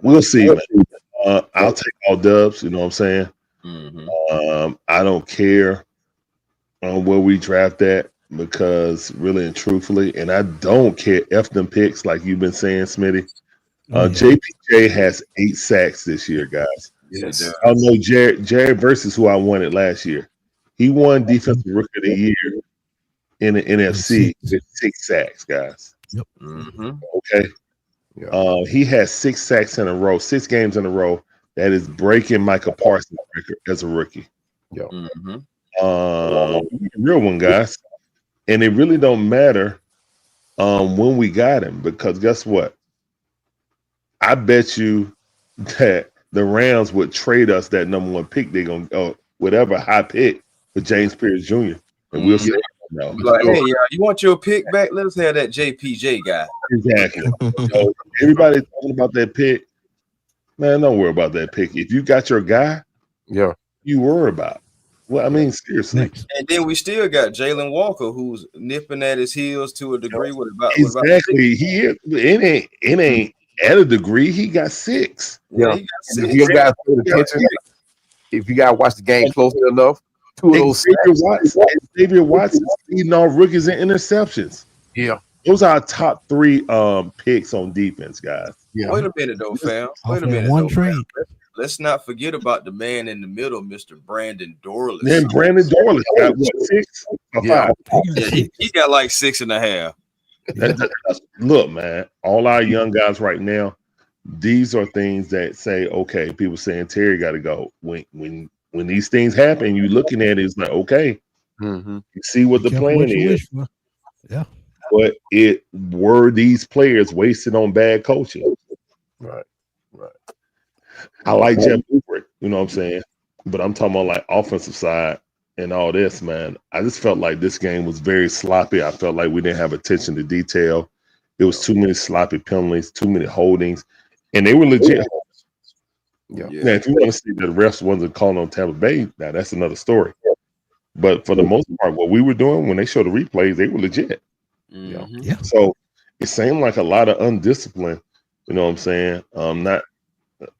We'll see. I'll take all dubs. You know what I'm saying? Mm-hmm. I don't care where we draft at, because really and truthfully, and I don't care F them picks like you've been saying, Smitty. JPJ has 8 sacks this year, guys. Yes. I know Jared versus who I wanted last year. He won Defensive Rookie of the Year in the NFC with 6 sacks, guys. Yep. Mm-hmm. Okay. Yeah. He has 6 sacks in a row, 6 games in a row. That is breaking Micah Parsons' record as a rookie. Yeah. Mm-hmm. Real one, guys. And it really don't matter when we got him, because guess what? I bet you that the Rams would trade us that number 1 pick. They're going to whatever high pick for James Pierce Jr. And we'll see. Like, hey, you want your pick back? Let us have that JPJ guy. Exactly. So everybody talking about that pick, man, don't worry about that pick. If you got your guy, you worry about. Well, I mean, seriously. And then we still got Jalen Walker, who's nipping at his heels to a degree. Exactly. It ain't at a degree. He got 6. Yeah. If you guys pay attention, if you guys watch the game closely enough, 2 of those Xavier Watson leading all rookies in interceptions. Yeah. Those are our top 3 picks on defense, guys. Yeah. Wait a minute, though, fam. Wait a minute. One trade. Let's not forget about the man in the middle, Mr. Brandon Dorless. Then Brandon Dorless got what, 6 or 5? Yeah, he got like 6.5. Look, man, all our young guys right now, these are things that say, okay, people saying Terry got to go. When these things happen, you looking at it, it's like, okay, you see what the plan is. Yeah. But it were these players wasted on bad coaching. Right. I like Jeff Bluebrick, you know what I'm saying? But I'm talking about like offensive side and all this, man. I just felt like this game was very sloppy. I felt like we didn't have attention to detail. It was too many sloppy penalties, too many holdings, and they were legit. Yeah. Now, if you want to see that the refs wasn't calling on Tampa Bay, now that's another story. But for the most part, what we were doing when they showed the replays, they were legit. Yeah. So it seemed like a lot of undiscipline. You know what I'm saying?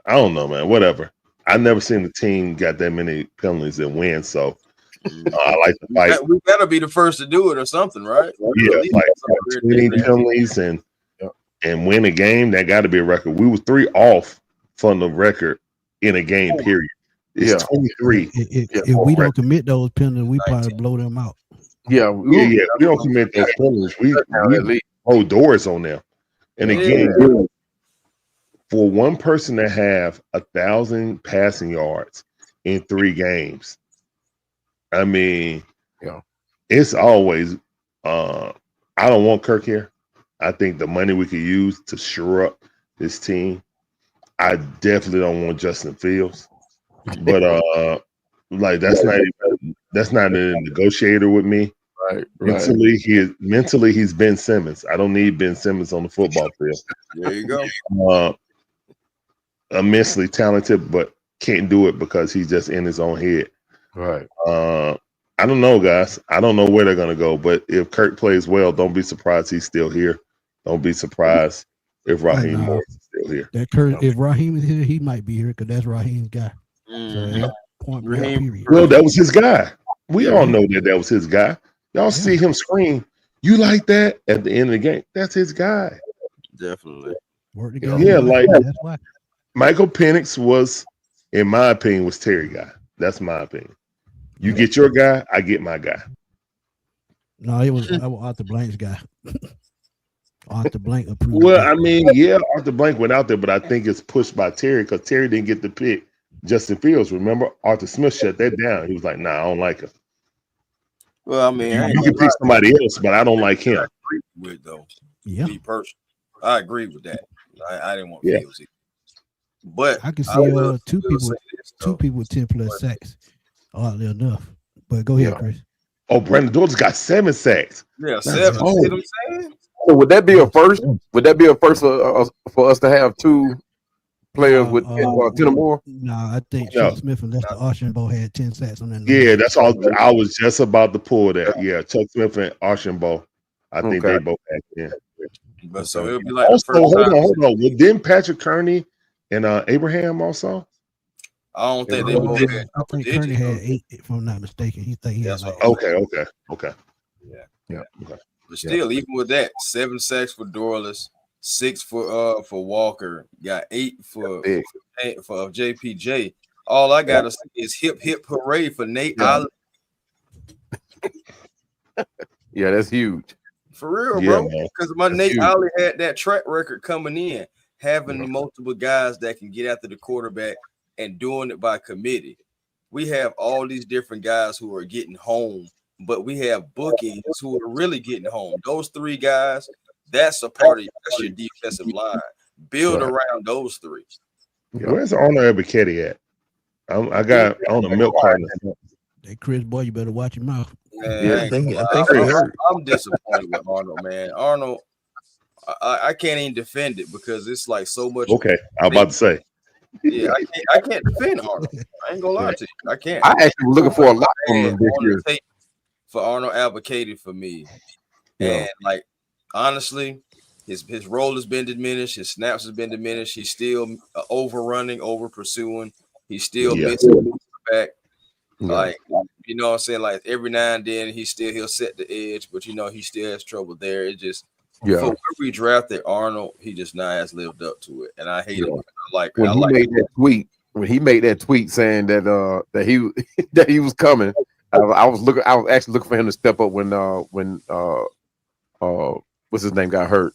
I don't know, man. Whatever. I never seen the team got that many penalties and win. So I like to fight. We better be the first to do it or something, right? Yeah, like 20 penalties and win a game. That got to be a record. We were 3 off from the record in a game. Period. It's 23. If we don't commit those penalties, we probably blow them out. Yeah. We don't commit those penalties. We hold doors on them. And again, for one person to have 1,000 passing yards in 3 games, I mean, it's always. I don't want Kirk here. I think the money we could use to shore up this team. I definitely don't want Justin Fields, but like that's not a negotiator with me. Right. Mentally he's Ben Simmons. I don't need Ben Simmons on the football field. There you go. Immensely talented, but can't do it because he's just in his own head. Right. I don't know, guys. I don't know where they're gonna go, but if Kirk plays well, don't be surprised he's still here. Don't be surprised if Raheem Morris is still here. If Raheem is here, he might be here because that's Raheem's guy. So, well, that was his guy. We all know that was his guy. Y'all see him scream, "You like that?" at the end of the game. That's his guy. Definitely. Work together. Yeah, like that's why. Michael Penix was, in my opinion, was Terry guy. That's my opinion. You get your guy, I get my guy. No, it was Arthur Blank's guy. Arthur Blank approved. Well, I mean, Arthur Blank went out there, but I think it's pushed by Terry because Terry didn't get the pick. Justin Fields, remember? Arthur Smith shut that down. He was like, "Nah, I don't like him." Well, I mean, you can pick somebody else, but I don't like him. I agree with though. Yeah, me personally, I agree with that. I didn't want Yeah. Fields either. But I can see two people with 10 plus sacks, oddly enough. But go ahead, Chris. Oh, Brandon Dort's got 7 sacks. Yeah, 7. See what I'm saying? So would that be a first? Would that be a first for us to have 2 players with 10 or more? No, I think Chuck Smith and Lester Archambault had 10 sacks on that. Yeah, that's all. I was just about to pull that. Yeah, Chuck Smith and Archambault. I think they both had 10. But so it'll be like also, the first hold on. Well, didn't Patrick Kearney and Abraham also? I don't think they both had. I think Kearney had 8, if I'm not mistaken. He had like Okay. Yeah. But still, even with that, 7 sacks for Dorless, 6 for Walker, got 8 for JPJ. All I gotta say is hip hip hooray for Nate Ollie. Yeah, that's huge. For real, bro. Because my Nate Ollie had that track record coming in, having multiple guys that can get after the quarterback and doing it by committee. We have all these different guys who are getting home, but we have bookings who are really getting home. Those 3 guys, that's a part of your defensive line. Build around those 3. Where's Arnold Ebiketie at? I got on the milk carton. Hey, Chris, boy, you better watch your mouth. Man, I think I'm disappointed with Arnold, man. Arnold, I can't even defend it because it's like so much. Okay, I was about to say. Yeah, I can't defend Arnold. I ain't gonna lie to you. I can't. I actually was looking for a lot from him this year. For Arnold Ebiketie for me. And like honestly, his role has been diminished, his snaps has been diminished, he's still overrunning, over pursuing, he's still missing back. Like, you know what I'm saying? Like every now and then he'll set the edge, but he still has trouble there. It just for where we drafted Arnold, he just now has lived up to it. And I hate it. When he made that tweet saying that he was coming, I was actually looking for him to step up when what's his name got hurt.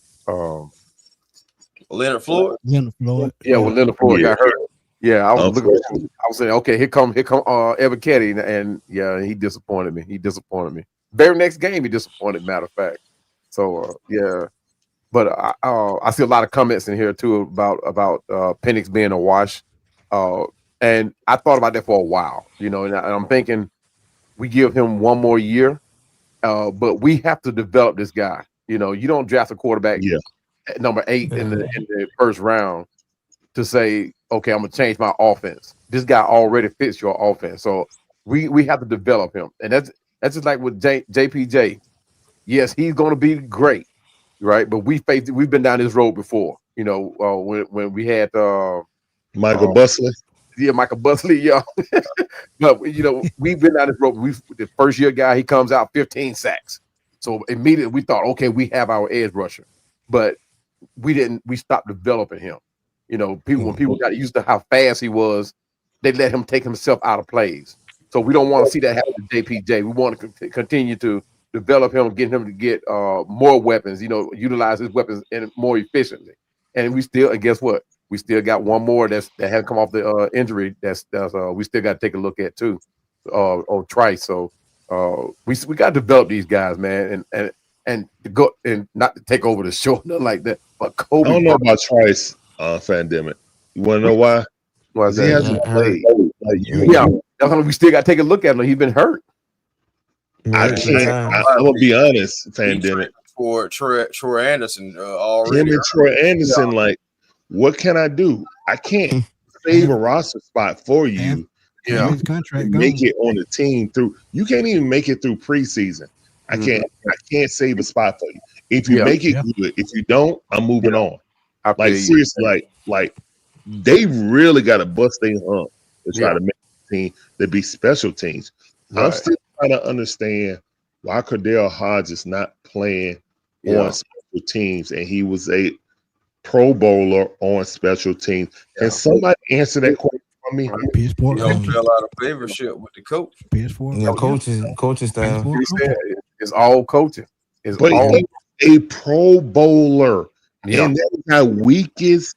Leonard Floyd. Leonard Floyd. Yeah, when Leonard Floyd got hurt. Yeah, I was looking. Unfortunately. I was saying, okay, here come Evan Ketty, and yeah, he disappointed me. Very next game, he disappointed. Matter of fact. So yeah, but I see a lot of comments in here too about Penix being a wash, and I thought about that for a while, and I'm thinking we give him one more year, but we have to develop this guy. You don't draft a quarterback at number 8 in the first round to say, okay, I'm gonna change my offense. This guy already fits your offense, so we have to develop him, and that's just like with JPJ. Yes, he's gonna be great, right? But we've been down this road before, when we had Michael Busley. Yeah, Michael Busley, yeah. But we've been down this road. The first year guy, he comes out 15 sacks. So immediately we thought, okay, we have our edge rusher, but we didn't. We stopped developing him. When people got used to how fast he was, they let him take himself out of plays. So we don't want to see that happen to JPJ. We want to continue to develop him, get him to get more weapons. Utilize his weapons more efficiently. And and guess what? We still got one more that hasn't come off the injury. That's we still got to take a look at too, on Trice. So we got to develop these guys, man, and to go and not to take over the show, nothing like that. But Kobe, I don't know about Trice, Fandemic. You want to know why? Why He hasn't played. Yeah, that's why we still got to take a look at him. He's been hurt. I'm gonna be honest, Fandemic. For Troy Anderson already. Him and Troy Anderson, what can I do? I can't save a roster spot for you. His contract make it on the team through. You can't even make it through preseason. I can't save a spot for you. If you make it good, if you don't, I'm moving on. Seriously, like they really got to bust their hump to try to make the team to be special teams. Right. I'm still trying to understand why Cordell Hodge is not playing on special teams, and he was a Pro Bowler on special teams. Can somebody answer that question for me? PS4 fell out of favorship with the coach. PS4, coaching staff. It's all coaching. But he's a Pro Bowler, and that was our weakest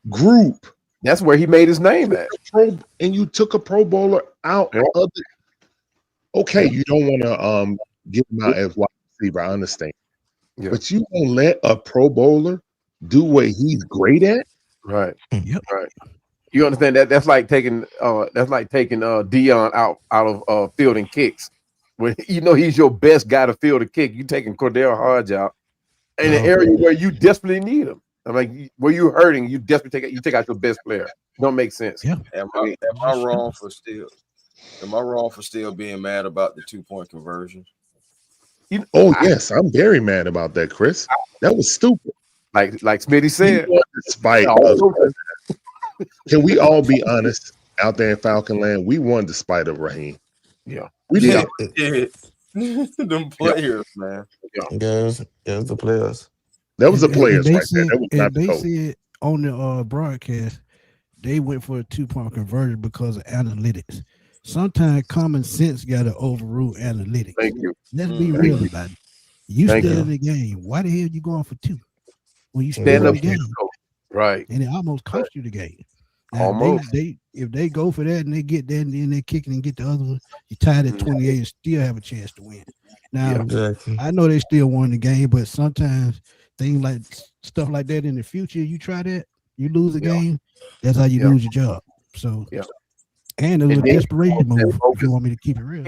group. That's where he made his name at. And you took a Pro Bowler out of it. Okay, you don't want to give him out as wide receiver. I understand, but you gonna let a Pro Bowler do what he's great at? Right. Yep. Right. You understand that? That's like taking Dion out of fielding kicks. When he's your best guy to field a kick, you taking Cordell Hodge out in an area where you desperately need him. I'm like, where you hurting, you desperately take out your best player. Don't make sense. Yeah. Am I wrong for still being mad about the 2-point conversion? Yes, I'm very mad about that, Chris. That was stupid. Like Smitty said, despite can we all be honest out there in Falcon Land? We won despite of Raheem. Yeah, we did. Them players, man. Yeah, the players. That was the players right there. That was not they the coach. said on the broadcast they went for a 2-point conversion because of analytics. Sometimes common sense got to overrule analytics. Thank you. Let's be real about it. You still in the game. Why the hell you going for 2? When you stand up the game, right? And it almost cost you the game. Now, Almost. If they go for that and they get that and then they kick it and get the other one, you tied at 28 and still have a chance to win. Now, I know they still won the game, but sometimes things like stuff like that in the future, you try that, you lose a game, that's how you lose your job. So, and it was a desperation move. If you want me to keep it real,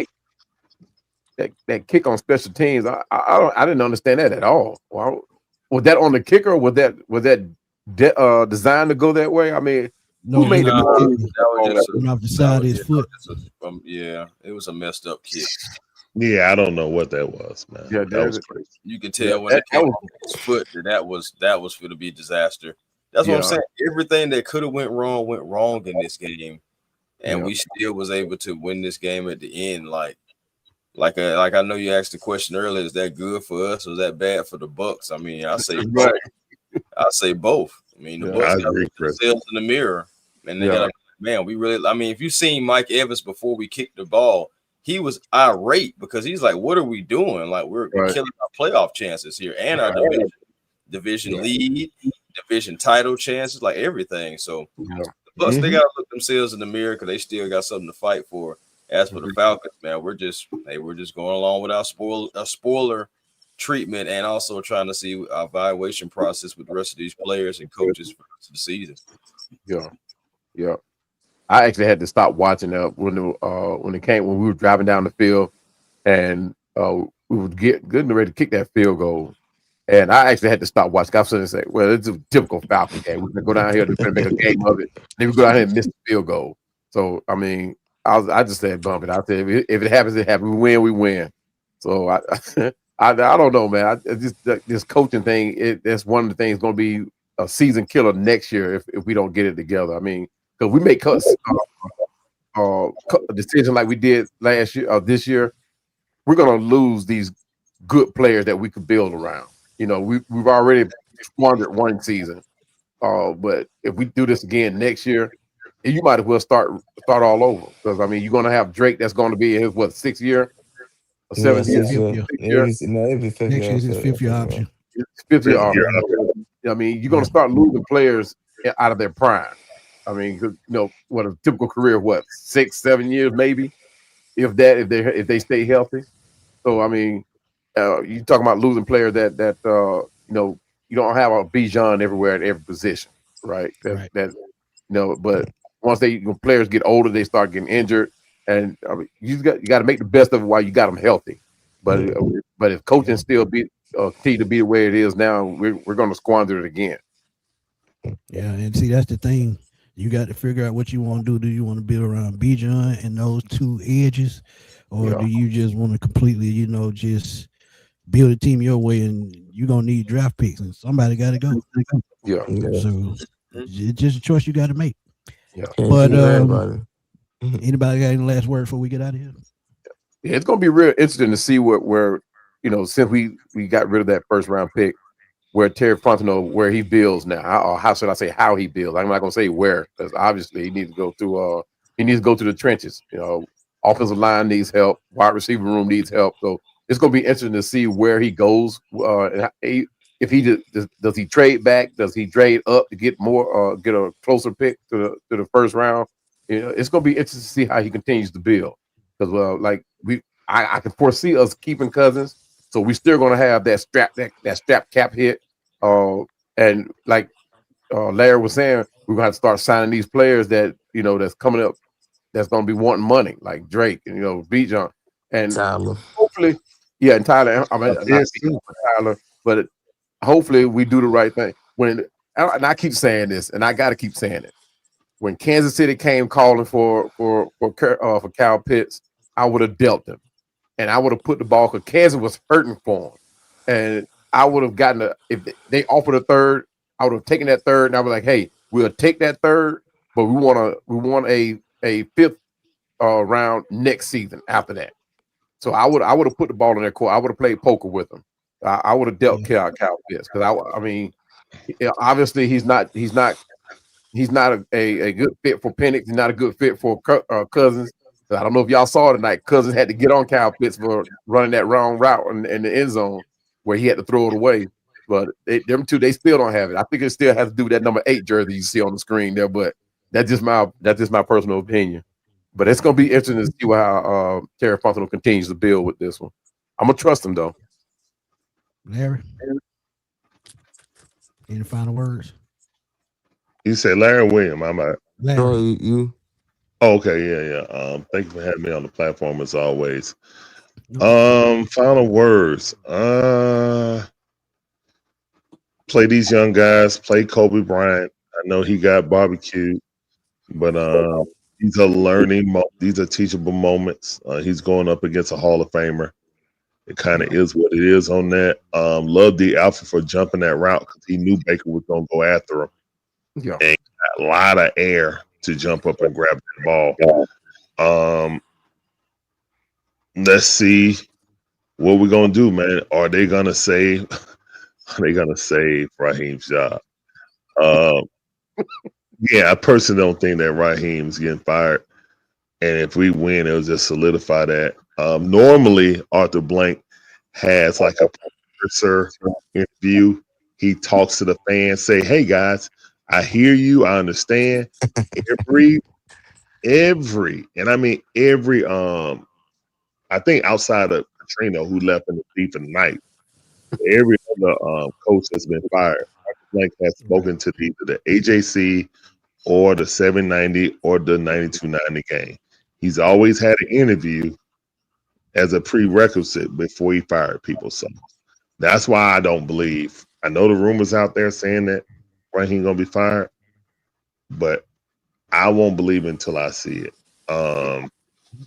that kick on special teams, I didn't understand that at all. Well, was that on the kicker? Or was that designed to go that way? I mean, who made it? Off the side of his foot. It was a messed up kick. Yeah, I don't know what that was, man. Yeah, that was crazy. You can tell when it came on his foot that was going to be a disaster. That's what I'm saying. Everything that could have went wrong in this game, and we still was able to win this game at the end. Like I know you asked the question earlier, is that good for us or is that bad for the Bucs? I mean, I say both. I say both. I mean, the Bucs got themselves in the mirror, and they got we really. I mean, if you seen Mike Evans before we kicked the ball, he was irate because he's like, "What are we doing? Like we're killing our playoff chances here and our division lead, division title chances, like everything. So the Bucs, they gotta look themselves in the mirror because they still got something to fight for. As for the Falcons, man, we're just going along with our spoiler treatment and also trying to see our evaluation process with the rest of these players and coaches for the rest of the season. Yeah. I actually had to stop watching when we were driving down the field and we would get good and ready to kick that field goal. And I actually had to stop watching. I was going to say, well, it's a typical Falcon game. We're going to go down here and make a game of it. Then we go down here and miss the field goal. So, I mean, I just said bump it. I said, if it happens, it happens. We win, we win. So, I don't know, man. This coaching thing, that's one of the things going to be a season killer next year if we don't get it together. I mean, because we make decision like we did last year, this year, we're going to lose these good players that we could build around. You know, we've already squandered one season, but if we do this again next year, you might as well start all over. Because I mean, you're going to have Drake that's going to be in his 6th year, or 7th year. Next year's his 5th year option. 5th year option. I mean, you're going to start losing players out of their prime. I mean, you know, what a typical career, 6-7 years maybe, if they stay healthy. So I mean. You talking about losing players that you know, you don't have a Bijan everywhere at every position, right? That you know, but once players get older, they start getting injured, and I mean, you got to make the best of it while you got them healthy. But if coaching still continue to be the way it is now, we're going to squander it again. Yeah, and see that's the thing. You got to figure out what you want to do. Do you want to build around Bijan and those two edges, or do you just want to completely, you know, just build a team your way, and you're gonna need draft picks, and somebody got to go. Yeah. So it's just a choice you got to make. Yeah. But anybody got any last word before we get out of here? Yeah, it's gonna be real interesting to see where you know, since we got rid of that 1st round pick, where Terry Fontenot, where he builds now, or how should I say how he builds? I'm not gonna say where, because obviously he needs to go through the trenches. You know, offensive line needs help, wide receiver room needs help. So it's going to be interesting to see where he goes. If he does he trade back? Does he trade up to get more? Get a closer pick to the 1st round? You know, it's going to be interesting to see how he continues to build. Because I can foresee us keeping Cousins, so we're still going to have that strap cap hit. And like Larry was saying, we're going to have to start signing these players that you know that's coming up, that's going to be wanting money, like Drake and Bijan, and Tyler. Hopefully. Yeah, and Tyler. I mean, not Tyler, but hopefully we do the right thing. And I keep saying this, and I got to keep saying it. When Kansas City came calling for Kyle Pitts, I would have dealt him, and I would have put the ball because Kansas was hurting for him, and I would have gotten if they offered a 3rd, I would have taken that 3rd, and I was like, hey, we'll take that 3rd, but we want a 5th round next season after that. So I would have put the ball in their court. I would have played poker with them. I would have dealt Kyle Pitts because I mean, obviously he's not a good fit for Penix. He's not a good fit for Cousins. I don't know if y'all saw tonight. Cousins had to get on Kyle Pitts for running that wrong route in the end zone where he had to throw it away. But them two, they still don't have it. I think it still has to do with that number 8 jersey you see on the screen there. But that's just my personal opinion. But it's going to be interesting to see how Terry Fontenot continues to build with this one. I'm going to trust him, though. Larry? Any final words? You say Larry William. I'm out. Larry. You. Oh, okay, yeah. Thank you for having me on the platform as always. Final words. Play these young guys. Play Kobe Bryant. I know he got barbecued, but these are teachable moments. He's going up against a Hall of Famer. It kind of is what it is on that. Love the Alpha for jumping that route because he knew Baker was going to go after him. Yeah. And got a lot of air to jump up and grab the ball. Let's see what we're going to do, man. Are they going to save Raheem's job? Yeah, I personally don't think that Raheem's getting fired. And if we win, it'll just solidify that. Normally, Arthur Blank has like a professor interview. He talks to the fans, say, "Hey guys, I hear you. I understand." Every, and I mean every. I think outside of Katrina, who left in the thief of the night, every other coach that's been fired, Blank has spoken to either the AJC or the 790 or the 9290 game. He's always had an interview as a prerequisite before he fired people. So that's why I don't believe. I know the rumors out there saying that Raheem gonna be fired, but I won't believe it until I see it.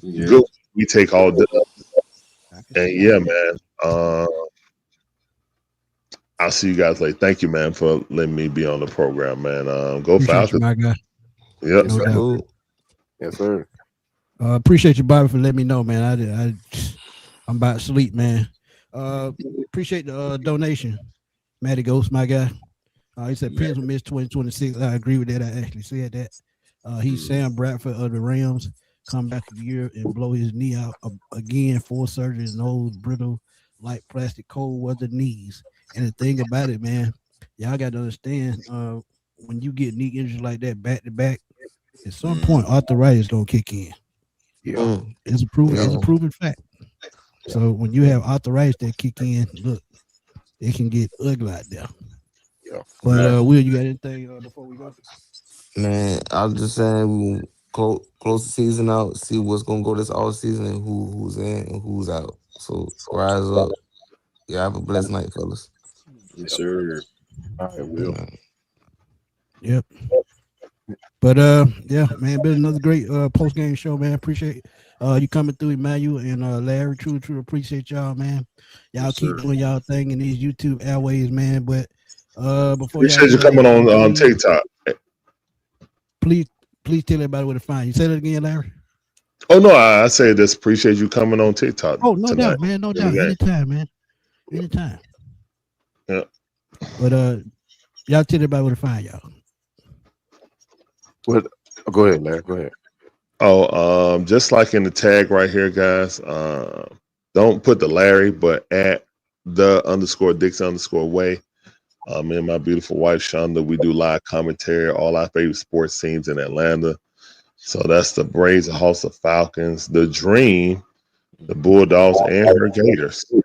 Good. We take all the and yeah, man. I'll see you guys later. Thank you, man, for letting me be on the program, man. Go Falcons, my guy. Yep. No yes, sir. Appreciate you, Bobby, for letting me know, man. I'm about to sleep, man. Appreciate the donation, Matty Ghost, my guy. He said Prince will miss 2026. I agree with that. I actually said that. He's Sam Bradford of the Rams. Come back a year and blow his knee out again. 4 surgeries, nose brittle, like plastic, cold weather knees. And the thing about it, man, y'all got to understand, when you get knee injuries like that back to back, at some point arthritis gonna kick in. Yeah, it's a proven fact. So when you have arthritis that kick in, look, it can get ugly out there. Yeah. But Will, you got anything before we go? Man, I'm just saying we close the season out, see what's gonna go this all season and who's in and who's out. So rise up. Yeah, have a blessed night, fellas. Yes, sir. All right, Will. Yep. But yeah, man, been another great post game show, man. Appreciate you coming through, Emmanuel and Larry. Truly appreciate y'all, man. Y'all keep doing y'all thing in these YouTube airways, man. But before appreciate you coming on TikTok. Please tell everybody where to find you. Say that again, Larry. Oh no, I say this. Appreciate you coming on TikTok. Oh, no tonight. doubt, man. No doubt. Anytime, man. Anytime. Yeah. But y'all tell everybody where to find y'all. Well, go ahead, Larry. Go ahead. Oh, just like in the tag right here, guys. Don't put the Larry, but at the _Dix_way. Me and my beautiful wife Shonda, we do live commentary, all our favorite sports teams in Atlanta. So that's the Braves, the Hawks, the Falcons, the Dream, the Bulldogs, and her Gators. You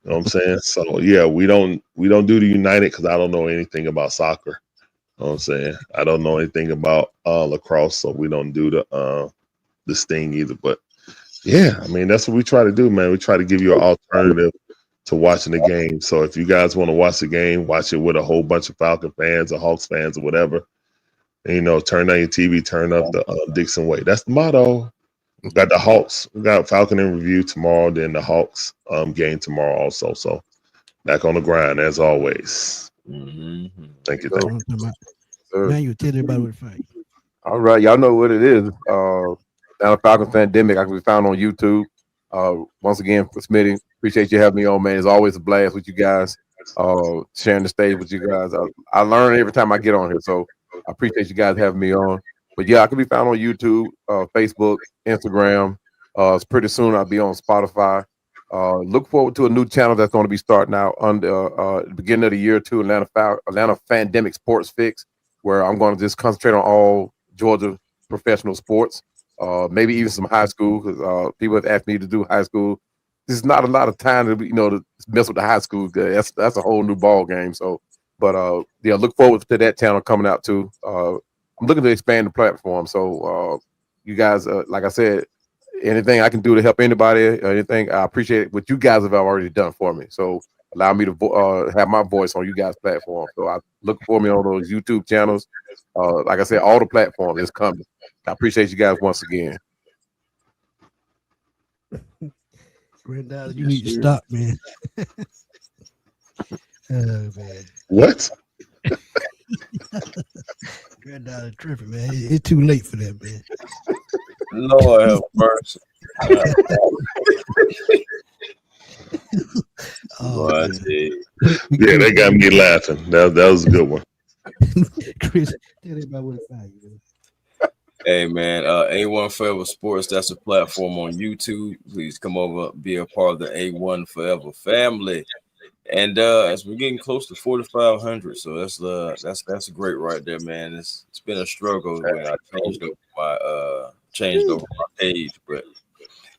know what I'm saying? So yeah, we don't do the United because I don't know anything about soccer. You know what I'm saying? I don't know anything about lacrosse, so we don't do the Sting either. But yeah, I mean that's what we try to do, man. We try to give you an alternative to watching the game. So if you guys want to watch the game, watch it with a whole bunch of Falcon fans or Hawks fans or whatever. And, you know, turn on your TV, turn up the Dixon way. That's the motto. We got the Hawks. We got Falcon in review tomorrow, then the Hawks game tomorrow also. So back on the grind as always. Mm-hmm. Thank you. Man, you tell everybody what to find. All right, y'all know what it is. Now the Falcons Pandemic. I can be found on YouTube. Once again, for Smitty, appreciate you having me on, man. It's always a blast with you guys. Sharing the stage with you guys. I learn every time I get on here, so I appreciate you guys having me on. But yeah, I can be found on YouTube, Facebook, Instagram. Pretty soon I'll be on Spotify. Look forward to a new channel that's going to be starting out on the beginning of the year too. Atlanta Pandemic Sports Fix, where I'm going to just concentrate on all Georgia professional sports. Maybe even some high school, because people have asked me to do high school. There's not a lot of time to mess with the high school. That's a whole new ball game. So, but yeah, look forward to that channel coming out too. I'm looking to expand the platform. So you guys, like I said, anything I can do to help anybody or anything, I appreciate what you guys have already done for me. So allow me to have my voice on you guys' platform. So I look for me on those YouTube channels. Like I said, all the platforms is coming. I appreciate you guys once again. Granddad, you need to stop, man. Oh, man. What? Granddad tripping, man. It's too late for that, man. Lord have mercy. Yeah, they got me laughing. That was a good one. Chris, tell everybody what to find you. Hey man, A1 Forever Sports, that's a platform on YouTube. Please come over, be a part of the A1 Forever family. And as we're getting close to 4,500, so that's great right there, man. It's been a struggle when I changed over my page, but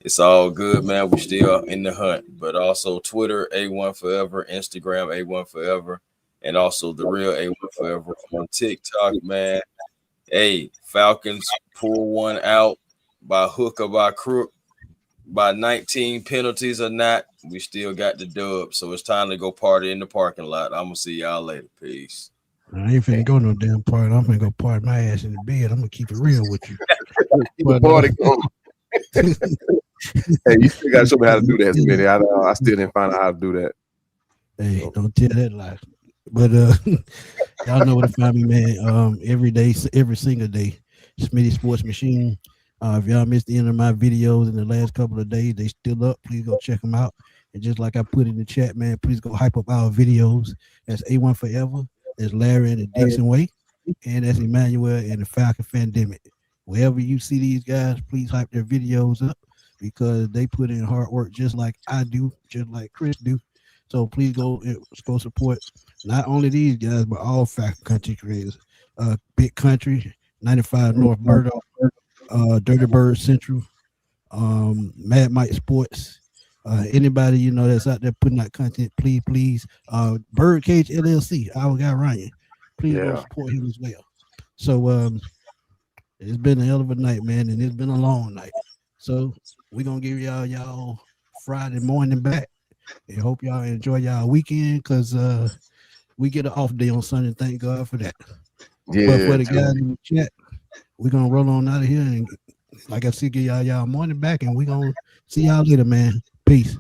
it's all good, man. We still in the hunt, but also Twitter A1 Forever, Instagram A1 Forever, and also the real A1 Forever on TikTok, man. Hey, Falcons pull one out by hook or by crook, by 19 penalties or not. We still got the dub, so it's time to go party in the parking lot. I'm gonna see y'all later. Peace. I ain't finna go no damn party. I'm finna go party my ass in the bed. I'm gonna keep it real with you. Party going. Hey, you still gotta show me how to do that, Smitty. I still didn't find out how to do that. Hey, don't tell that lie. But y'all know where to find me, man. Every day, every single day. Smitty Sports Machine. If y'all missed the end of my videos in the last couple of days, they still up. Please go check them out. And just like I put in the chat, man, please go hype up our videos. That's A1 Forever. That's Larry and the Dixon Way. And that's Emmanuel and the Falcon Fandemic. Wherever you see these guys, please hype their videos up because they put in hard work just like I do, just like Chris do. So please go support not only these guys, but all Falcon country creators. Big Country, 95 North Murdoch, Dirty Bird Central, Mad Mike Sports, anybody you know that's out there putting out content, please. Birdcage LLC, our guy Ryan, please go support him as well. So it's been a hell of a night, man, and it's been a long night. So we're gonna give y'all Friday morning back, and hope y'all enjoy y'all weekend because we get an off day on Sunday. Thank God for that. Yeah. But for the guys in the chat, we're gonna roll on out of here and like I said, give y'all morning back, and we're gonna see y'all later, man. Peace.